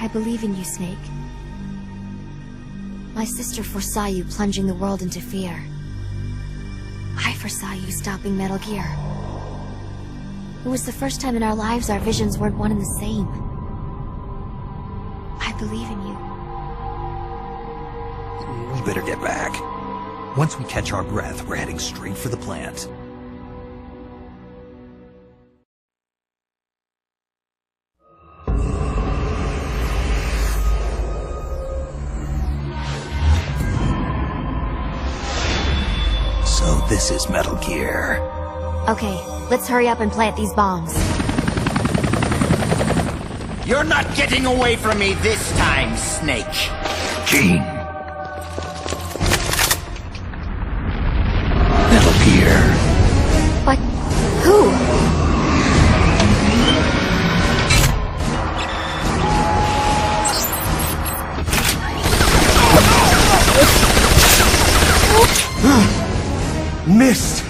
I believe in you, Snake. My sister foresaw you plunging the world into fear. I foresaw you stopping Metal Gear. It was the first time in our lives our visions weren't one and the same. I believe in you. We better get back. Once we catch our breath, we're heading straight for the plant. So this is Metal Gear. Okay, let's hurry up and plant these bombs. You're not getting away from me this time, Snake. Jean. Metal Gear. But who? Missed!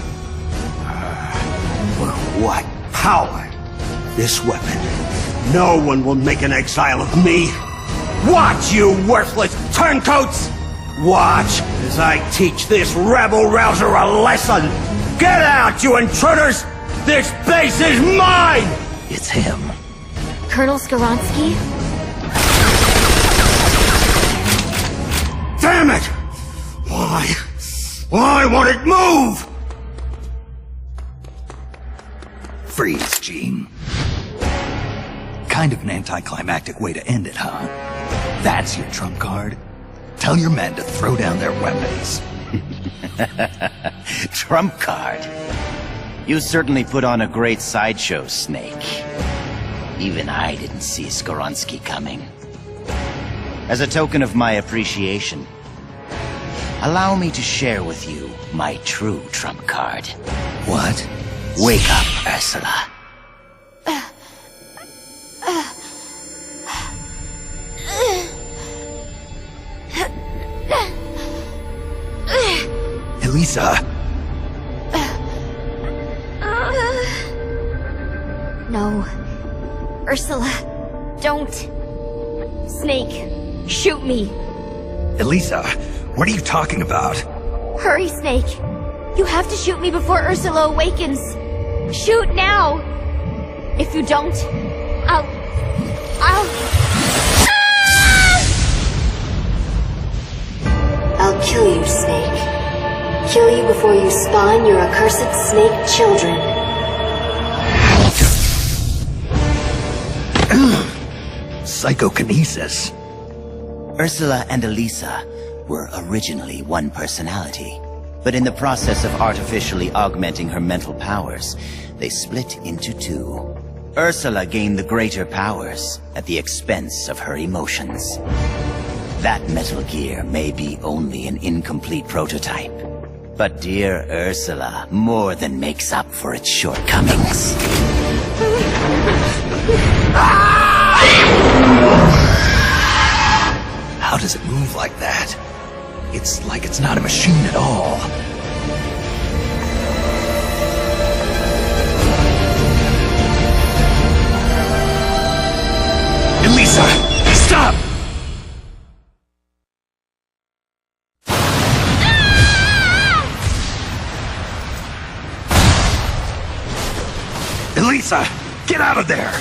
Well, what power! This weapon No one will make an exile of me. Watch, you worthless turncoats! Watch as I teach this rabble-rouser a lesson! Get out, you intruders! This base is mine! It's him. Colonel Skoronsky? Damn it! Why? Why won't it move? Freeze, Gene. Kind of an anticlimactic way to end it, huh? That's your trump card? Tell your men to throw down their weapons. Trump card? You certainly put on a great sideshow, Snake. Even I didn't see Skoronsky coming. As a token of my appreciation, allow me to share with you my true trump card. What? Wake up, Ursula. Elisa! No. Ursula, don't. Snake, shoot me. Elisa, what are you talking about? Hurry, Snake. You have to shoot me before Ursula awakens. Shoot now. If you don't, I'll... I'll kill you, Snake. Kill you before you spawn your accursed snake children. Psychokinesis. Ursula and Elisa were originally one personality, but in the process of artificially augmenting her mental powers, they split into two. Ursula gained the greater powers at the expense of her emotions. That Metal Gear may be only an incomplete prototype, but dear Ursula more than makes up for its shortcomings. How does it move like that? It's like it's not a machine at all. Elisa, stop! Elisa, get out of there!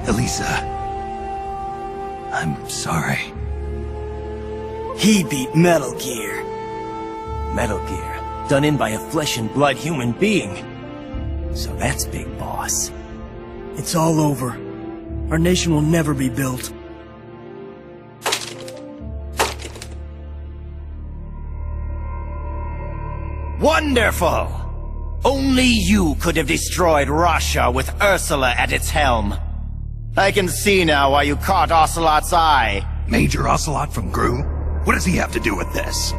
Elisa, I'm sorry. He beat Metal Gear. Metal Gear, done in by a flesh and blood human being. So that's Big Boss. It's all over. Our nation will never be built. Wonderful! Only you could have destroyed Russia with Ursula at its helm. I can see now why you caught Ocelot's eye. Major Ocelot from Gru? What does he have to do with this?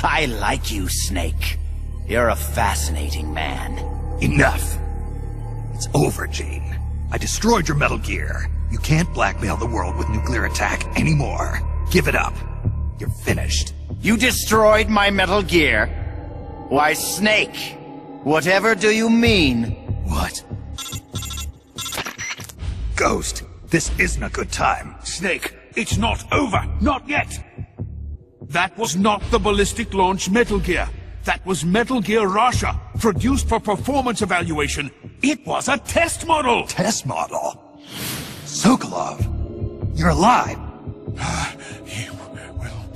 I like you, Snake. You're a fascinating man. Enough. It's over, Gene. I destroyed your Metal Gear. You can't blackmail the world with nuclear attack anymore. Give it up. You're finished. You destroyed my Metal Gear? Why, Snake, whatever do you mean? What? Ghost, this isn't a good time. Snake, it's not over. Not yet. That was not the ballistic launch Metal Gear. That was Metal Gear Russia, produced for performance evaluation. It was a test model. Test model? Sokolov, you're alive.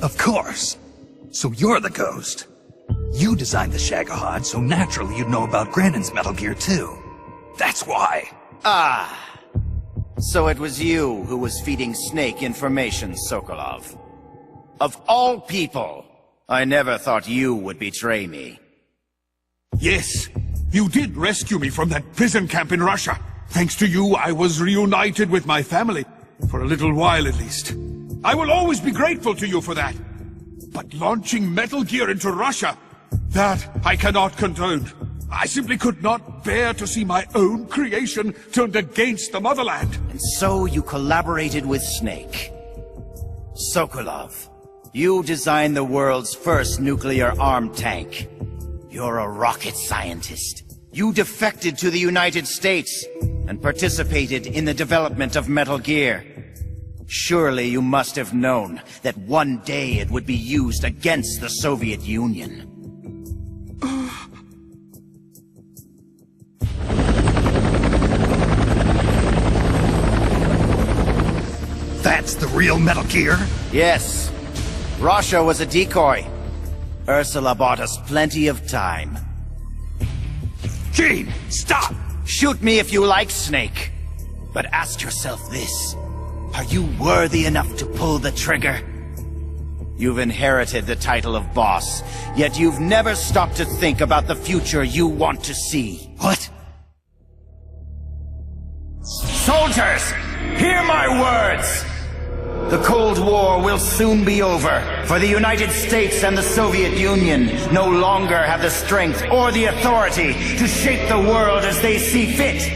Of course. So you're the Ghost. You designed the Shagohod, so naturally you'd know about Granin's Metal Gear too. That's why. Ah. So it was you who was feeding Snake information, Sokolov. Of all people, I never thought you would betray me. Yes, you did rescue me from that prison camp in Russia. Thanks to you, I was reunited with my family. For a little while, at least. I will always be grateful to you for that. But launching Metal Gear into Russia, that I cannot condone. I simply could not bear to see my own creation turned against the motherland. And so you collaborated with Snake. Sokolov, You designed the world's first nuclear-armed tank. You're a rocket scientist. You defected to the United States and participated in the development of Metal Gear. Surely you must have known that one day it would be used against the Soviet Union. That's the real Metal Gear? Yes. Russia was a decoy. Ursula bought us plenty of time. Gene, stop! Shoot me if you like, Snake. But ask yourself this. Are you worthy enough to pull the trigger? You've inherited the title of boss, yet you've never stopped to think about the future you want to see. What? Soldiers, hear my words! The Cold War will soon be over, for the United States and the Soviet Union no longer have the strength or the authority to shape the world as they see fit.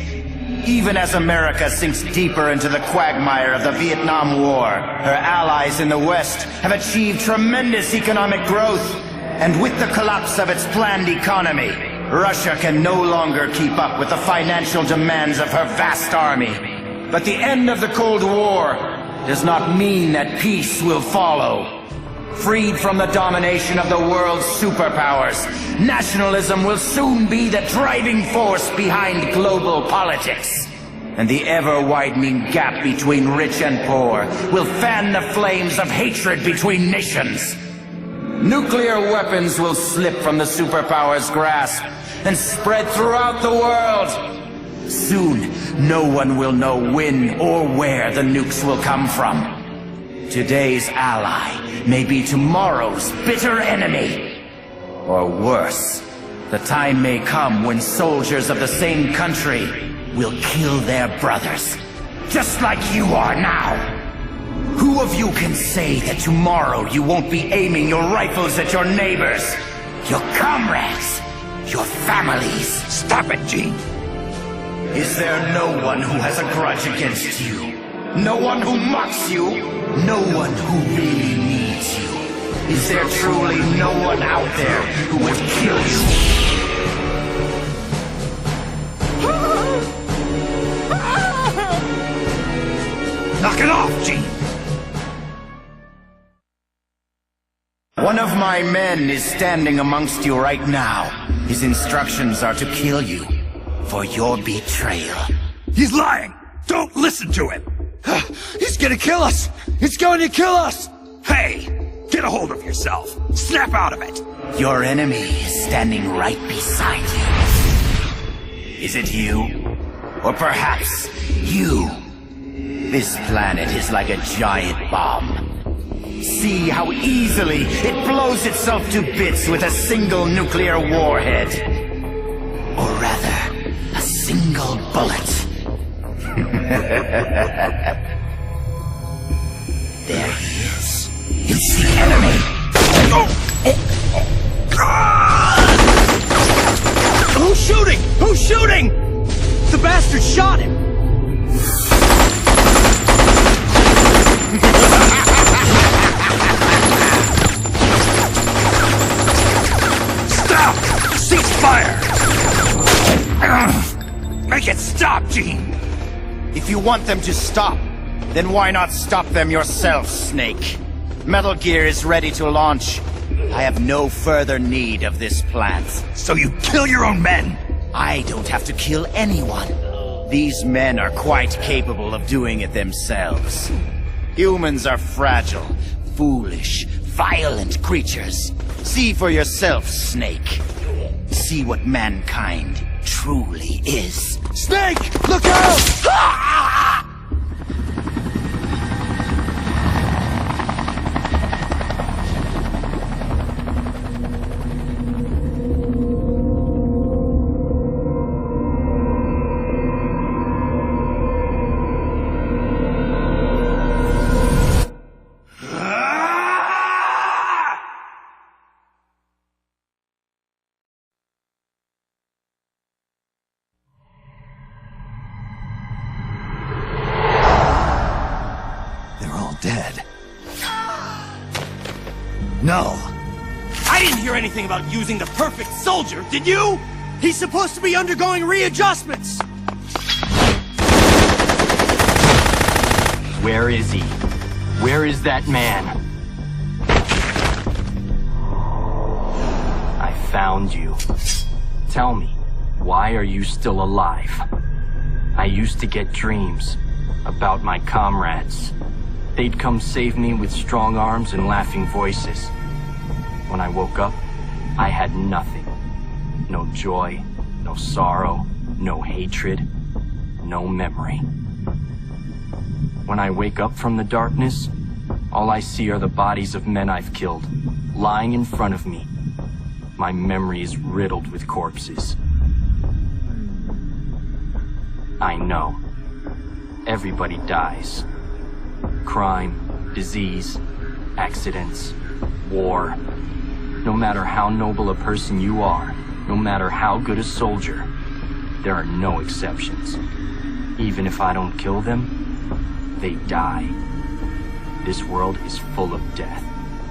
Even as America sinks deeper into the quagmire of the Vietnam War, her allies in the West have achieved tremendous economic growth. And with the collapse of its planned economy, Russia can no longer keep up with the financial demands of her vast army. But the end of the Cold War does not mean that peace will follow. Freed from the domination of the world's superpowers, nationalism will soon be the driving force behind global politics. And the ever-widening gap between rich and poor will fan the flames of hatred between nations. Nuclear weapons will slip from the superpowers' grasp and spread throughout the world. Soon, no one will know when or where the nukes will come from. Today's ally may be tomorrow's bitter enemy. Or worse, the time may come when soldiers of the same country will kill their brothers, just like you are now. Who of you can say that tomorrow you won't be aiming your rifles at your neighbors, your comrades, your families? Stop it, Gene! Is there no one who has a grudge against you? No one who mocks you? No one who really needs you? Is there truly no one out there who would kill you? Knock it off, Gene! One of my men is standing amongst you right now. His instructions are to kill you for your betrayal. He's lying! Don't listen to him! He's gonna kill us! He's going to kill us! Hey! Get a hold of yourself! Snap out of it! Your enemy is standing right beside you. Is it you? Or perhaps you? This planet is like a giant bomb. See how easily it blows itself to bits with a single nuclear warhead. Or rather, a single bullet. There he is. It's the enemy. Who's shooting? Who's shooting? The bastard shot him. Stop! Cease fire! Make it stop, Gene! If you want them to stop, then why not stop them yourself, Snake? Metal Gear is ready to launch. I have no further need of this plant. So you kill your own men? I don't have to kill anyone. These men are quite capable of doing it themselves. Humans are fragile, foolish, violent creatures. See for yourself, Snake. See what mankind truly is. Snake! Look out! No. I didn't hear anything about using the perfect soldier, did you? He's supposed to be undergoing readjustments! Where is he? Where is that man? I found you. Tell me, why are you still alive? I used to get dreams about my comrades. They'd come save me with strong arms and laughing voices. When I woke up, I had nothing. No joy, no sorrow, no hatred, no memory. When I wake up from the darkness, all I see are the bodies of men I've killed, lying in front of me. My memory is riddled with corpses. I know. Everybody dies. Crime, disease, accidents, war. No matter how noble a person you are, no matter how good a soldier, there are no exceptions. Even if I don't kill them, they die. This world is full of death,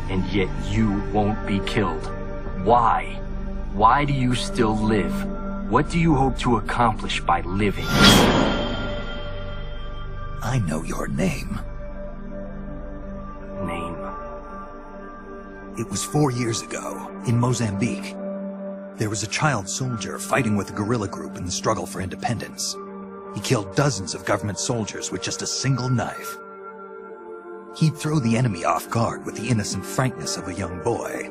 and yet you won't be killed. Why? Why do you still live? What do you hope to accomplish by living? I know your name. Name? It was 4 years ago, in Mozambique. There was a child soldier fighting with a guerrilla group in the struggle for independence. He killed dozens of government soldiers with just a single knife. He'd throw the enemy off guard with the innocent frankness of a young boy.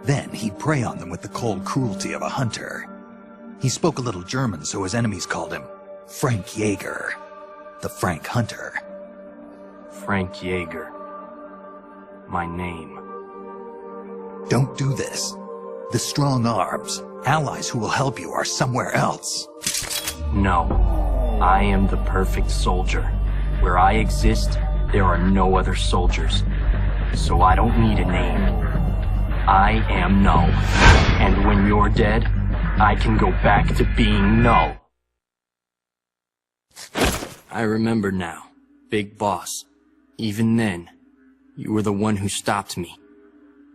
Then he'd prey on them with the cold cruelty of a hunter. He spoke a little German, so his enemies called him Frank Jaeger, the Frank Hunter. Frank Jaeger. My name. Don't do this. The strong arms, allies who will help you, are somewhere else. No. I am the perfect soldier. Where I exist, there are no other soldiers. So I don't need a name. I am Null. And when you're dead, I can go back to being Null. I remember now, Big Boss. Even then, you were the one who stopped me.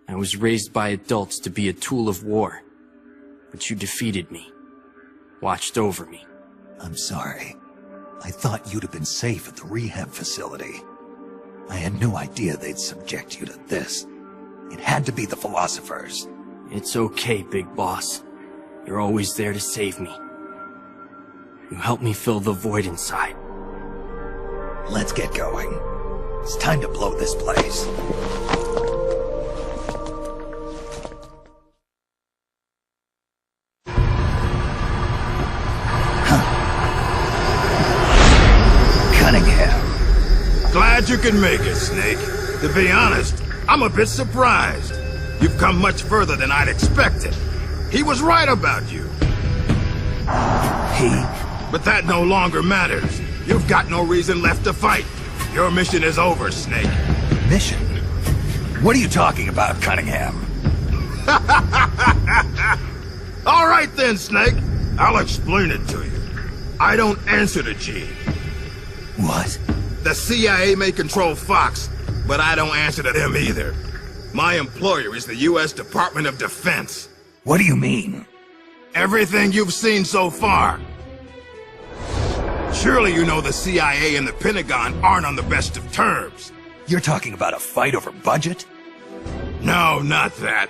I was raised by adults to be a tool of war. But you defeated me. Watched over me. I'm sorry. I thought you'd have been safe at the rehab facility. I had no idea they'd subject you to this. It had to be the philosophers. It's okay, Big Boss. You're always there to save me. You helped me fill the void inside. Let's get going. It's time to blow this place. Glad you can make it, Snake. To be honest, I'm a bit surprised. You've come much further than I'd expected. He was right about you. He? But that no longer matters. You've got no reason left to fight. Your mission is over, Snake. Mission? What are you talking about, Cunningham? All right then, Snake. I'll explain it to you. I don't answer to Gene. What? The CIA may control Fox, but I don't answer to them either. My employer is the U.S. Department of Defense. What do you mean? Everything you've seen so far. Surely you know the CIA and the Pentagon aren't on the best of terms. You're talking about a fight over budget? No, not that.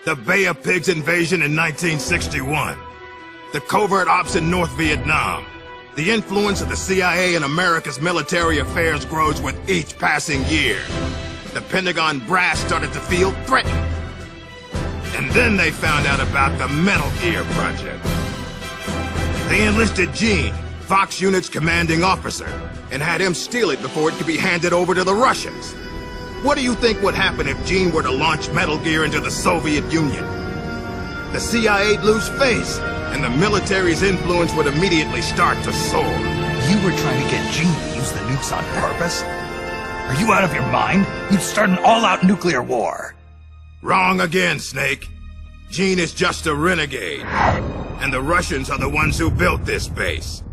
The Bay of Pigs invasion in 1961. The covert ops in North Vietnam. The influence of the CIA in America's military affairs grows with each passing year. The Pentagon brass started to feel threatened. And then they found out about the Metal Gear project. They enlisted Gene, Fox Unit's commanding officer, and had him steal it before it could be handed over to the Russians. What do you think would happen if Gene were to launch Metal Gear into the Soviet Union? The CIA'd lose face, and the military's influence would immediately start to soar. You were trying to get Gene to use the nukes on purpose? Are you out of your mind? You'd start an all-out nuclear war. Wrong again, Snake. Gene is just a renegade. And the Russians are the ones who built this base.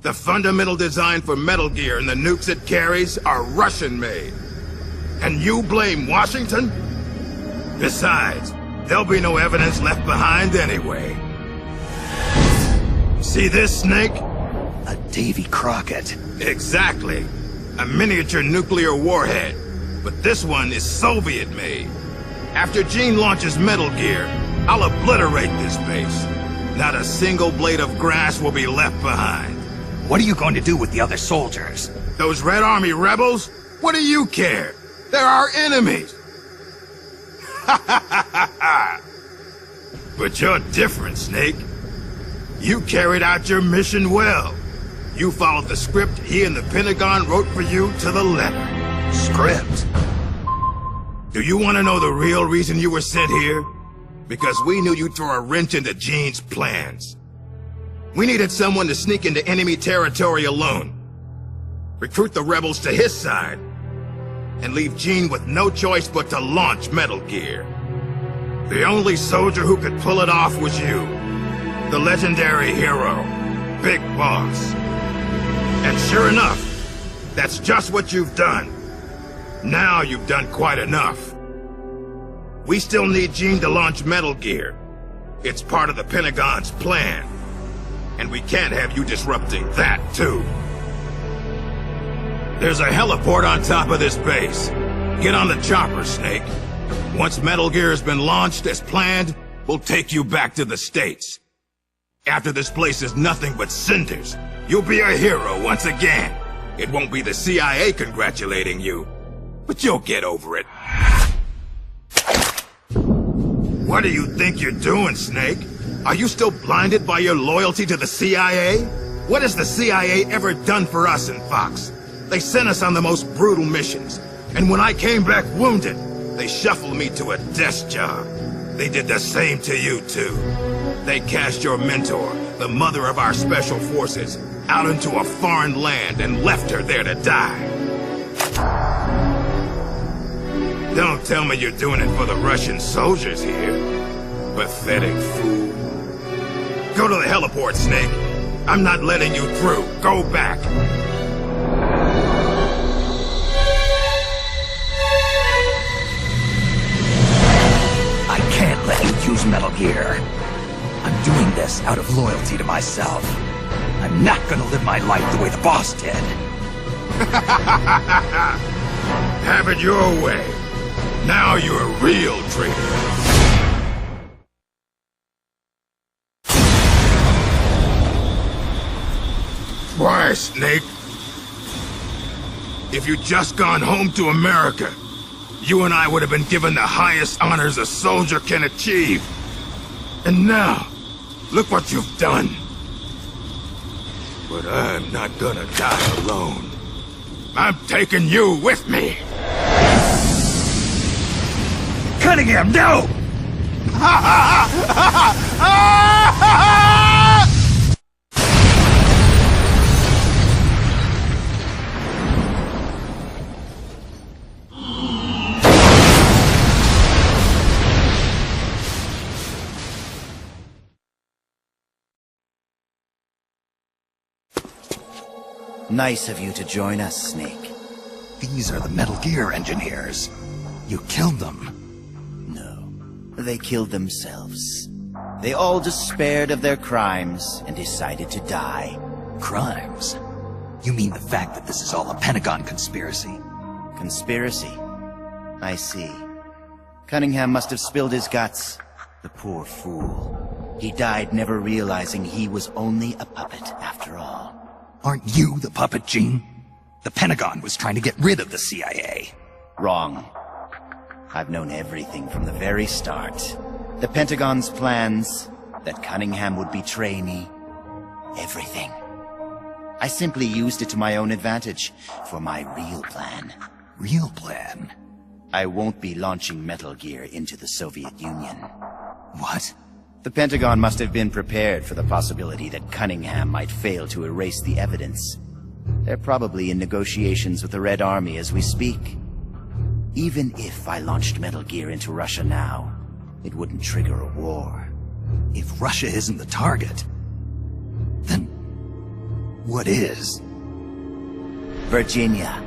The fundamental design for Metal Gear and the nukes it carries are Russian-made. And you blame Washington? Besides, there'll be no evidence left behind anyway. See this, Snake? A Davy Crockett. Exactly. A miniature nuclear warhead. But this one is Soviet-made. After Gene launches Metal Gear, I'll obliterate this base. Not a single blade of grass will be left behind. What are you going to do with the other soldiers? Those Red Army rebels? What do you care? They're our enemies. But you're different, Snake. You carried out your mission well. You followed the script he and the Pentagon wrote for you to the letter. Script? Do you want to know the real reason you were sent here? Because we knew you'd throw a wrench into Gene's plans. We needed someone to sneak into enemy territory alone, recruit the rebels to his side, and leave Gene with no choice but to launch Metal Gear. The only soldier who could pull it off was you, the legendary hero, Big Boss. And sure enough, that's just what you've done. Now you've done quite enough. We still need Gene to launch Metal Gear. It's part of the Pentagon's plan. And we can't have you disrupting that, too. There's a heliport on top of this base. Get on the chopper, Snake. Once Metal Gear has been launched as planned, we'll take you back to the States. After this place is nothing but cinders, you'll be a hero once again. It won't be the CIA congratulating you, but you'll get over it. What do you think you're doing, Snake? Are you still blinded by your loyalty to the CIA? What has the CIA ever done for us in Fox? They sent us on the most brutal missions, and when I came back wounded, they shuffled me to a desk job. They did the same to you, too. They cast your mentor, the mother of our special forces, out into a foreign land and left her there to die. Don't tell me you're doing it for the Russian soldiers here. Pathetic fool. Go to the heliport, Snake. I'm not letting you through. Go back. I can't let you use Metal Gear. I'm doing this out of loyalty to myself. I'm not gonna live my life the way the boss did. Have it your way. Now you're a real traitor. Why, Snake? If you'd just gone home to America, you and I would have been given the highest honors a soldier can achieve. And now, look what you've done. But I'm not gonna die alone. I'm taking you with me. Cunningham, no! Nice of you to join us, Snake. These are the Metal Gear engineers. You killed them. No, they killed themselves. They all despaired of their crimes and decided to die. Crimes? You mean the fact that this is all a Pentagon conspiracy? Conspiracy? I see. Cunningham must have spilled his guts. The poor fool. He died never realizing he was only a puppet after all. Aren't you the puppet, Gene? The Pentagon was trying to get rid of the CIA. Wrong. I've known everything from the very start. The Pentagon's plans, that Cunningham would betray me. Everything. I simply used it to my own advantage, for my real plan. Real plan? I won't be launching Metal Gear into the Soviet Union. What? The Pentagon must have been prepared for the possibility that Cunningham might fail to erase the evidence. They're probably in negotiations with the Red Army as we speak. Even if I launched Metal Gear into Russia now, it wouldn't trigger a war. If Russia isn't the target, then what is? Virginia,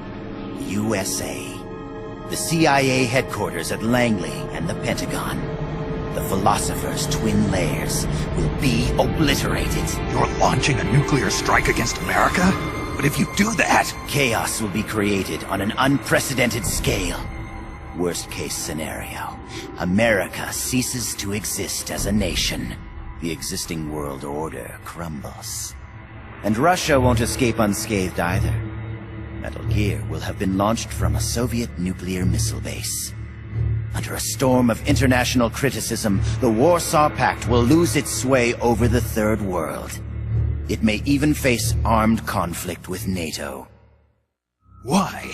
USA. the CIA headquarters at Langley and the Pentagon. The Philosopher's twin layers will be obliterated. You're launching a nuclear strike against America? But if you do that... Chaos will be created on an unprecedented scale. Worst case scenario, America ceases to exist as a nation. The existing world order crumbles. And Russia won't escape unscathed either. Metal Gear will have been launched from a Soviet nuclear missile base. Under a storm of international criticism, the Warsaw Pact will lose its sway over the Third World. It may even face armed conflict with NATO. Why?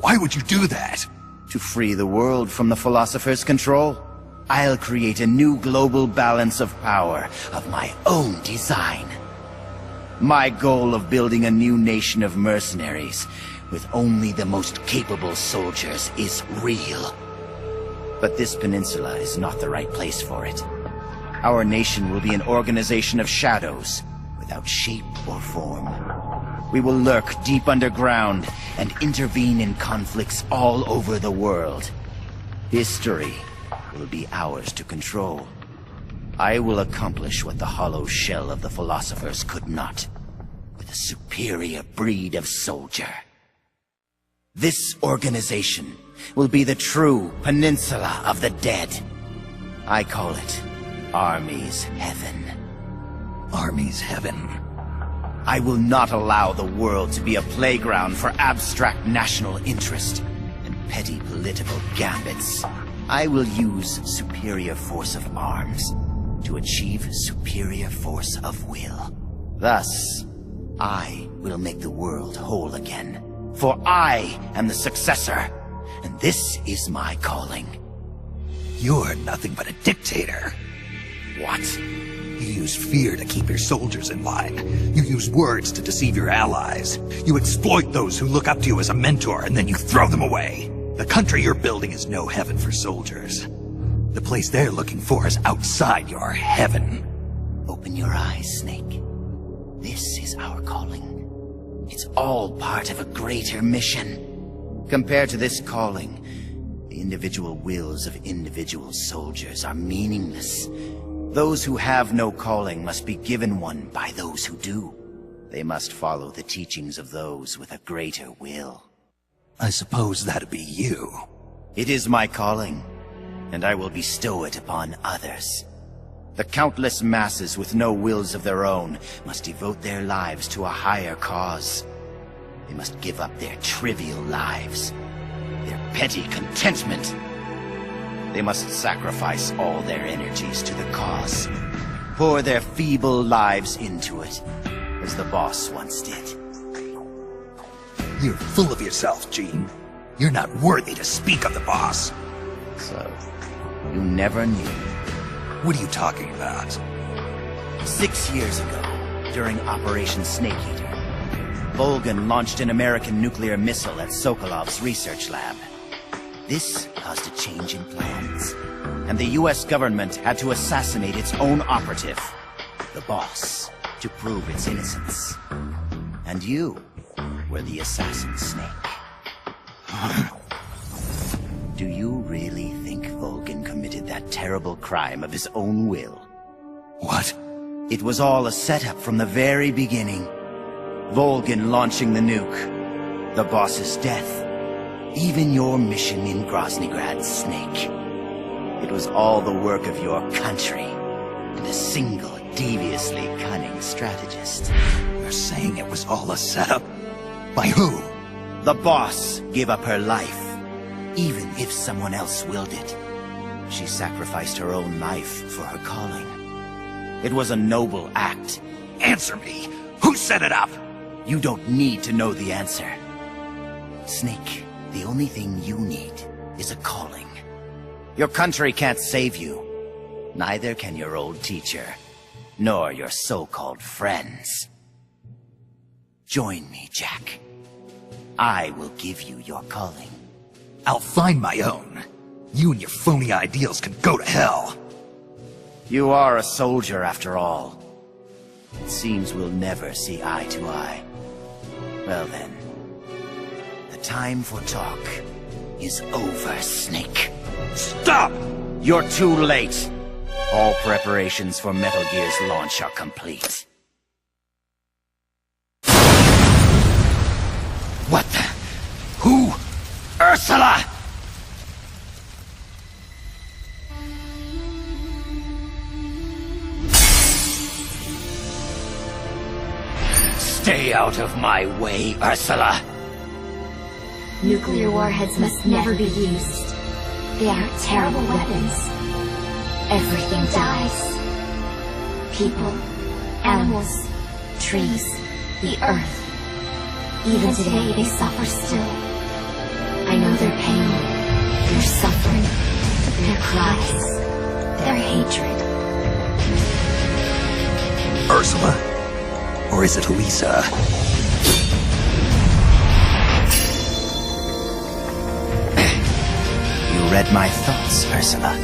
Why would you do that? To free the world from the Philosopher's control, I'll create a new global balance of power of my own design. My goal of building a new nation of mercenaries with only the most capable soldiers is real. But this peninsula is not the right place for it. Our nation will be an organization of shadows, without shape or form. We will lurk deep underground and intervene in conflicts all over the world. History will be ours to control. I will accomplish what the hollow shell of the Philosophers could not, with a superior breed of soldier. This organization will be the true Peninsula of the Dead. I call it Army's Heaven. Army's Heaven? I will not allow the world to be a playground for abstract national interest and petty political gambits. I will use superior force of arms to achieve superior force of will. Thus, I will make the world whole again. For I am the successor, and this is my calling. You're nothing but a dictator. What? You use fear to keep your soldiers in line. You use words to deceive your allies. You exploit those who look up to you as a mentor, and then you throw them away. The country you're building is no heaven for soldiers. The place they're looking for is outside your heaven. Open your eyes, Snake. This is our calling. It's all part of a greater mission. Compared to this calling, the individual wills of individual soldiers are meaningless. Those who have no calling must be given one by those who do. They must follow the teachings of those with a greater will. I suppose that'd be you. It is my calling, and I will bestow it upon others. The countless masses with no wills of their own must devote their lives to a higher cause. They must give up their trivial lives, their petty contentment. They must sacrifice all their energies to the cause, pour their feeble lives into it, as the boss once did. You're full of yourself, Gene. You're not worthy to speak of the boss. So, you never knew. What are you talking about? 6 years ago, during Operation Snake Eater, Volgin launched an American nuclear missile at Sokolov's research lab. This caused a change in plans, and the US government had to assassinate its own operative, the boss, to prove its innocence. And you were the assassin, Snake. Do you really think Volgin committed that terrible crime of his own will? What? It was all a setup from the very beginning. Volgin launching the nuke, the boss's death, even your mission in Groznygrad, Snake. It was all the work of your country, and a single, deviously cunning strategist. You're saying it was all a setup? By who? The boss gave up her life, even if someone else willed it. She sacrificed her own life for her calling. It was a noble act. Answer me! Who set it up? You don't need to know the answer. Snake, the only thing you need is a calling. Your country can't save you. Neither can your old teacher, nor your so-called friends. Join me, Jack. I will give you your calling. I'll find my own. You and your phony ideals can go to hell. You are a soldier, after all. It seems we'll never see eye to eye. Well then, the time for talk is over, Snake. Stop! You're too late. All preparations for Metal Gear's launch are complete. What the? Who? Ursula! Stay out of my way, Ursula! Nuclear warheads must never be used. They are terrible weapons. Everything dies. People, animals, trees, the earth. Even today they suffer still. I know their pain, their suffering, their cries, their hatred. Ursula? Or is it Lisa? You read my thoughts, Ursula.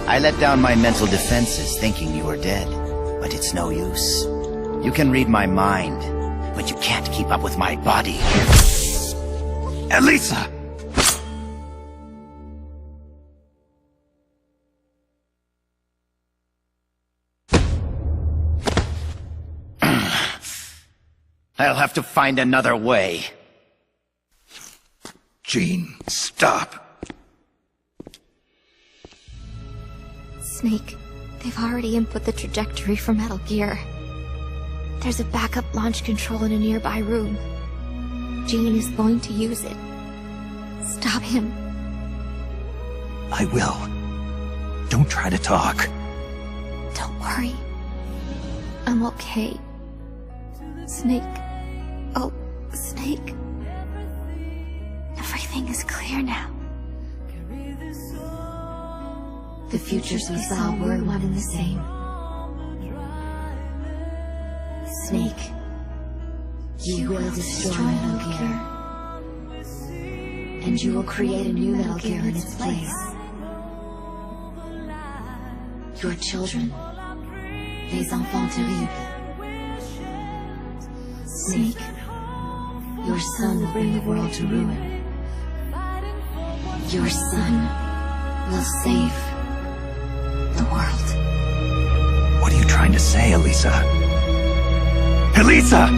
I let down my mental defenses thinking you were dead, but it's no use. You can read my mind, but you can't keep up with my body. Elisa! I'll have to find another way. Jean, stop. Snake, they've already input the trajectory for Metal Gear. There's a backup launch control in a nearby room. Jean is going to use it. Stop him. I will. Don't try to talk. Don't worry. I'm okay. Snake. Oh, Snake. Everything is clear now. The futures we saw were one and the same. Snake, you will destroy Metal Gear. And you will create a new Metal Gear in its place. Your children, les enfants terribles. Snake, your son will bring the world to ruin. Your son will save the world. What are you trying to say, Elisa? Elisa!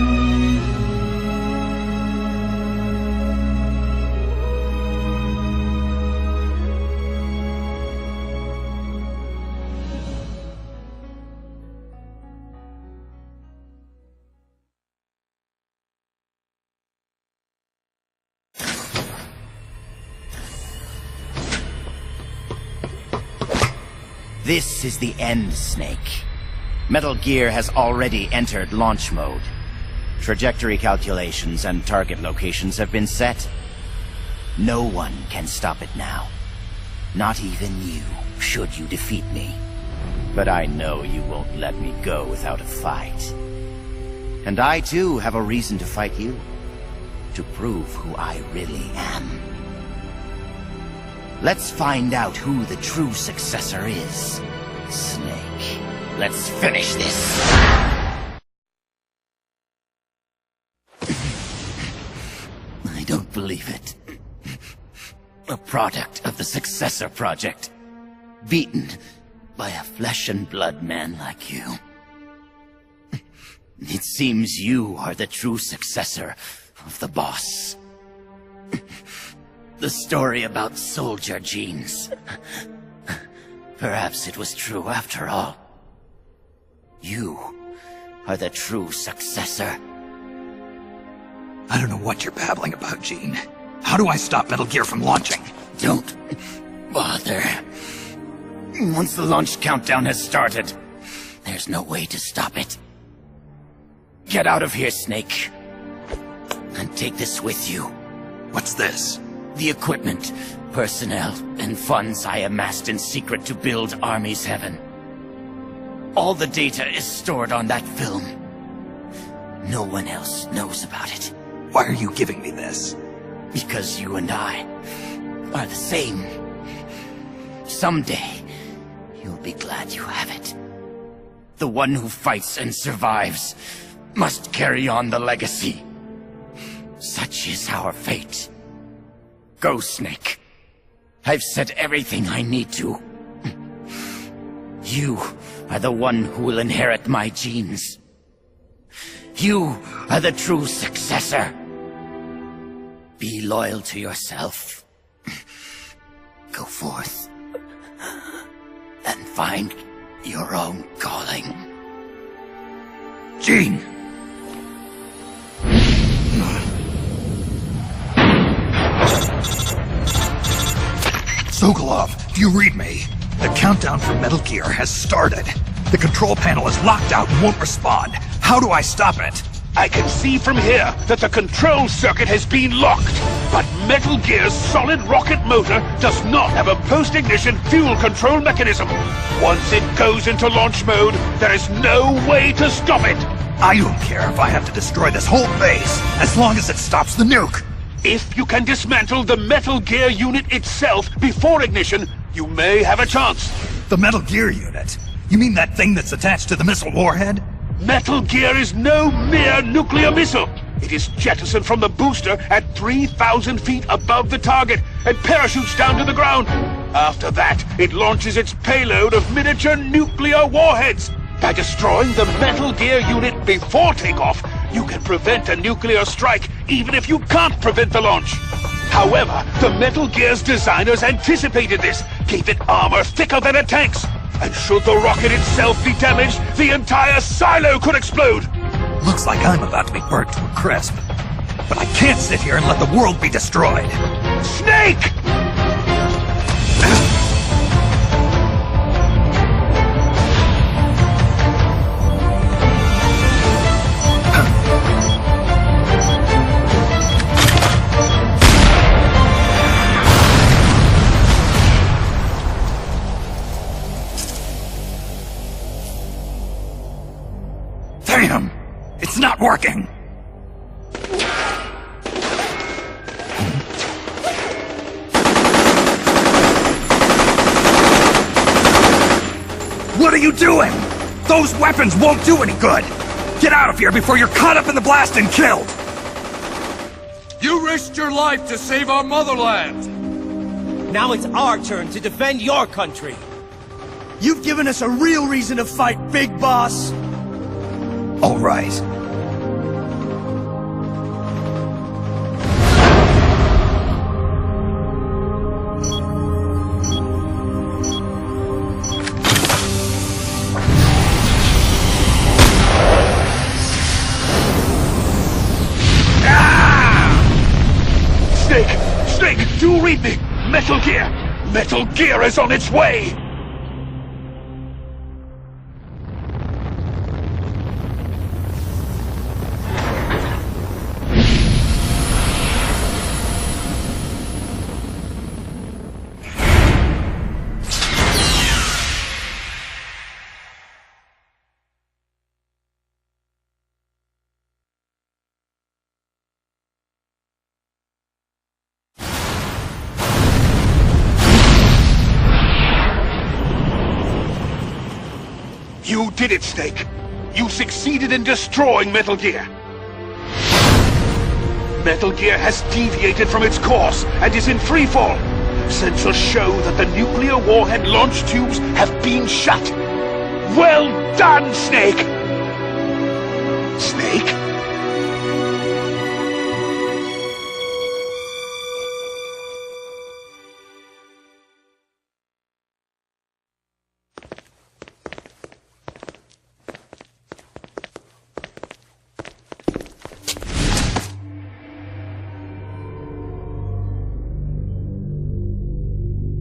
This is the end, Snake. Metal Gear has already entered launch mode. Trajectory calculations and target locations have been set. No one can stop it now. Not even you, should you defeat me. But I know you won't let me go without a fight. And I too have a reason to fight you. To prove who I really am. Let's find out who the true successor is. Snake, let's finish this. I don't believe it. A product of the Successor Project. Beaten by a flesh and blood man like you. It seems you are the true successor of the boss. The story about soldier genes. Perhaps it was true after all. You are the true successor. I don't know what you're babbling about, Jean. How do I stop Metal Gear from launching? Don't bother. Once the launch countdown has started, there's no way to stop it. Get out of here, Snake. And take this with you. What's this? The equipment, personnel, and funds I amassed in secret to build Army's Heaven. All the data is stored on that film. No one else knows about it. Why are you giving me this? Because you and I are the same. Someday, you'll be glad you have it. The one who fights and survives must carry on the legacy. Such is our fate. Go, Snake. I've said everything I need to. You are the one who will inherit my genes. You are the true successor. Be loyal to yourself. Go forth and find your own calling. Gene! Sokolov, do you read me? The countdown for Metal Gear has started. The control panel is locked out and won't respond. How do I stop it? I can see from here that the control circuit has been locked, but Metal Gear's solid rocket motor does not have a post-ignition fuel control mechanism. Once it goes into launch mode, there is no way to stop it. I don't care if I have to destroy this whole base, as long as it stops the nuke. If you can dismantle the Metal Gear unit itself before ignition, you may have a chance. The Metal Gear unit? You mean that thing that's attached to the missile warhead? Metal Gear is no mere nuclear missile. It is jettisoned from the booster at 3,000 feet above the target and parachutes down to the ground. After that, it launches its payload of miniature nuclear warheads. By destroying the Metal Gear unit before takeoff, you can prevent a nuclear strike even if you can't prevent the launch. However, the Metal Gear's designers anticipated this, gave it armor thicker than a tank's. And should the rocket itself be damaged, the entire silo could explode! Looks like I'm about to be burnt to a crisp. But I can't sit here and let the world be destroyed. Snake! Damn! It's not working! What are you doing? Those weapons won't do any good! Get out of here before you're caught up in the blast and killed! You risked your life to save our motherland! Now it's our turn to defend your country! You've given us a real reason to fight, Big Boss! All right. Snake, do read me! Metal Gear! Metal Gear is on its way! You did it, Snake! You succeeded in destroying Metal Gear! Metal Gear has deviated from its course and is in freefall! Sensors show that the nuclear warhead launch tubes have been shut! Well done, Snake! Snake?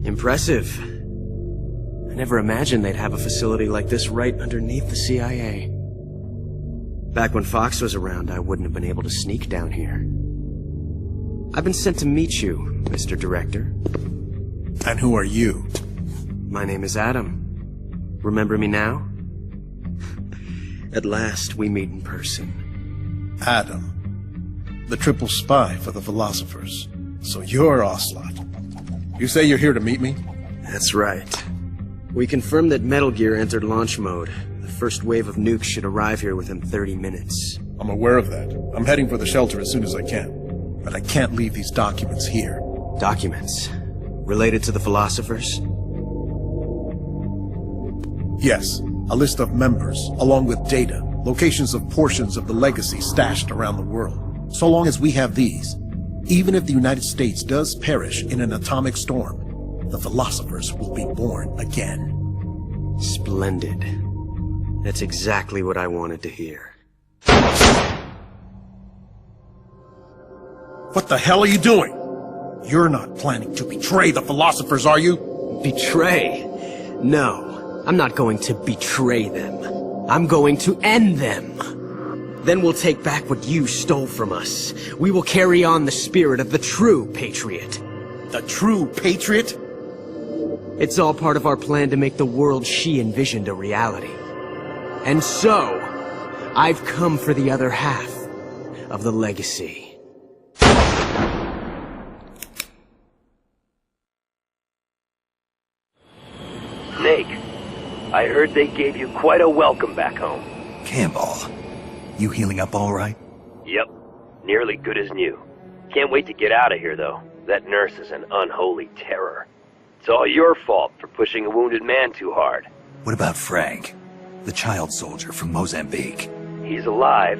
Impressive. I never imagined they'd have a facility like this right underneath the CIA. Back when Fox was around, I wouldn't have been able to sneak down here. I've been sent to meet you, Mr. Director. And who are you? My name is Adam. Remember me now? At last, we meet in person. Adam. The triple spy for the philosophers. So you're Ocelot. You say you're here to meet me? That's right. We confirmed that Metal Gear entered launch mode. The first wave of nukes should arrive here within 30 minutes. I'm aware of that. I'm heading for the shelter as soon as I can. But I can't leave these documents here. Documents. Related to the philosophers? Yes, a list of members, along with data, locations of portions of the legacy stashed around the world. So long as we have these, even if the United States does perish in an atomic storm, the philosophers will be born again. Splendid. That's exactly what I wanted to hear. What the hell are you doing? You're not planning to betray the philosophers, are you? Betray? No, I'm not going to betray them. I'm going to end them. Then we'll take back what you stole from us. We will carry on the spirit of the true patriot. The true patriot? It's all part of our plan to make the world she envisioned a reality. And so, I've come for the other half of the legacy. Snake, I heard they gave you quite a welcome back home. Campbell, you healing up all right? Yep, nearly good as new. Can't wait to get out of here, though. That nurse is an unholy terror. It's all your fault for pushing a wounded man too hard. What about Frank, the child soldier from Mozambique? He's alive,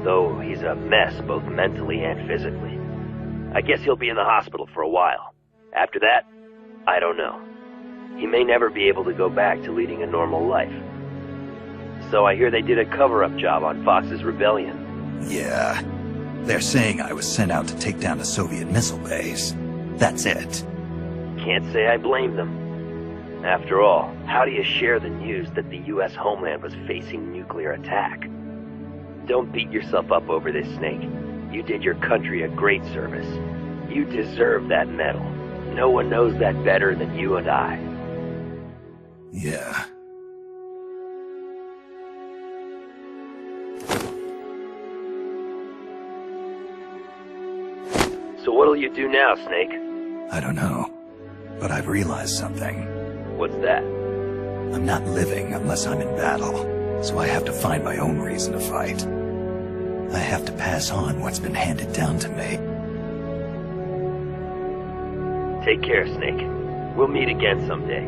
though he's a mess both mentally and physically. I guess he'll be in the hospital for a while. After that, I don't know. He may never be able to go back to leading a normal life. So I hear they did a cover-up job on Fox's rebellion. Yeah. They're saying I was sent out to take down a Soviet missile base. That's it. Can't say I blame them. After all, how do you share the news that the U.S. homeland was facing nuclear attack? Don't beat yourself up over this, Snake. You did your country a great service. You deserve that medal. No one knows that better than you and I. Yeah. So what'll you do now, Snake? I don't know. But I've realized something. What's that? I'm not living unless I'm in battle, so I have to find my own reason to fight. I have to pass on what's been handed down to me. Take care, Snake. We'll meet again someday.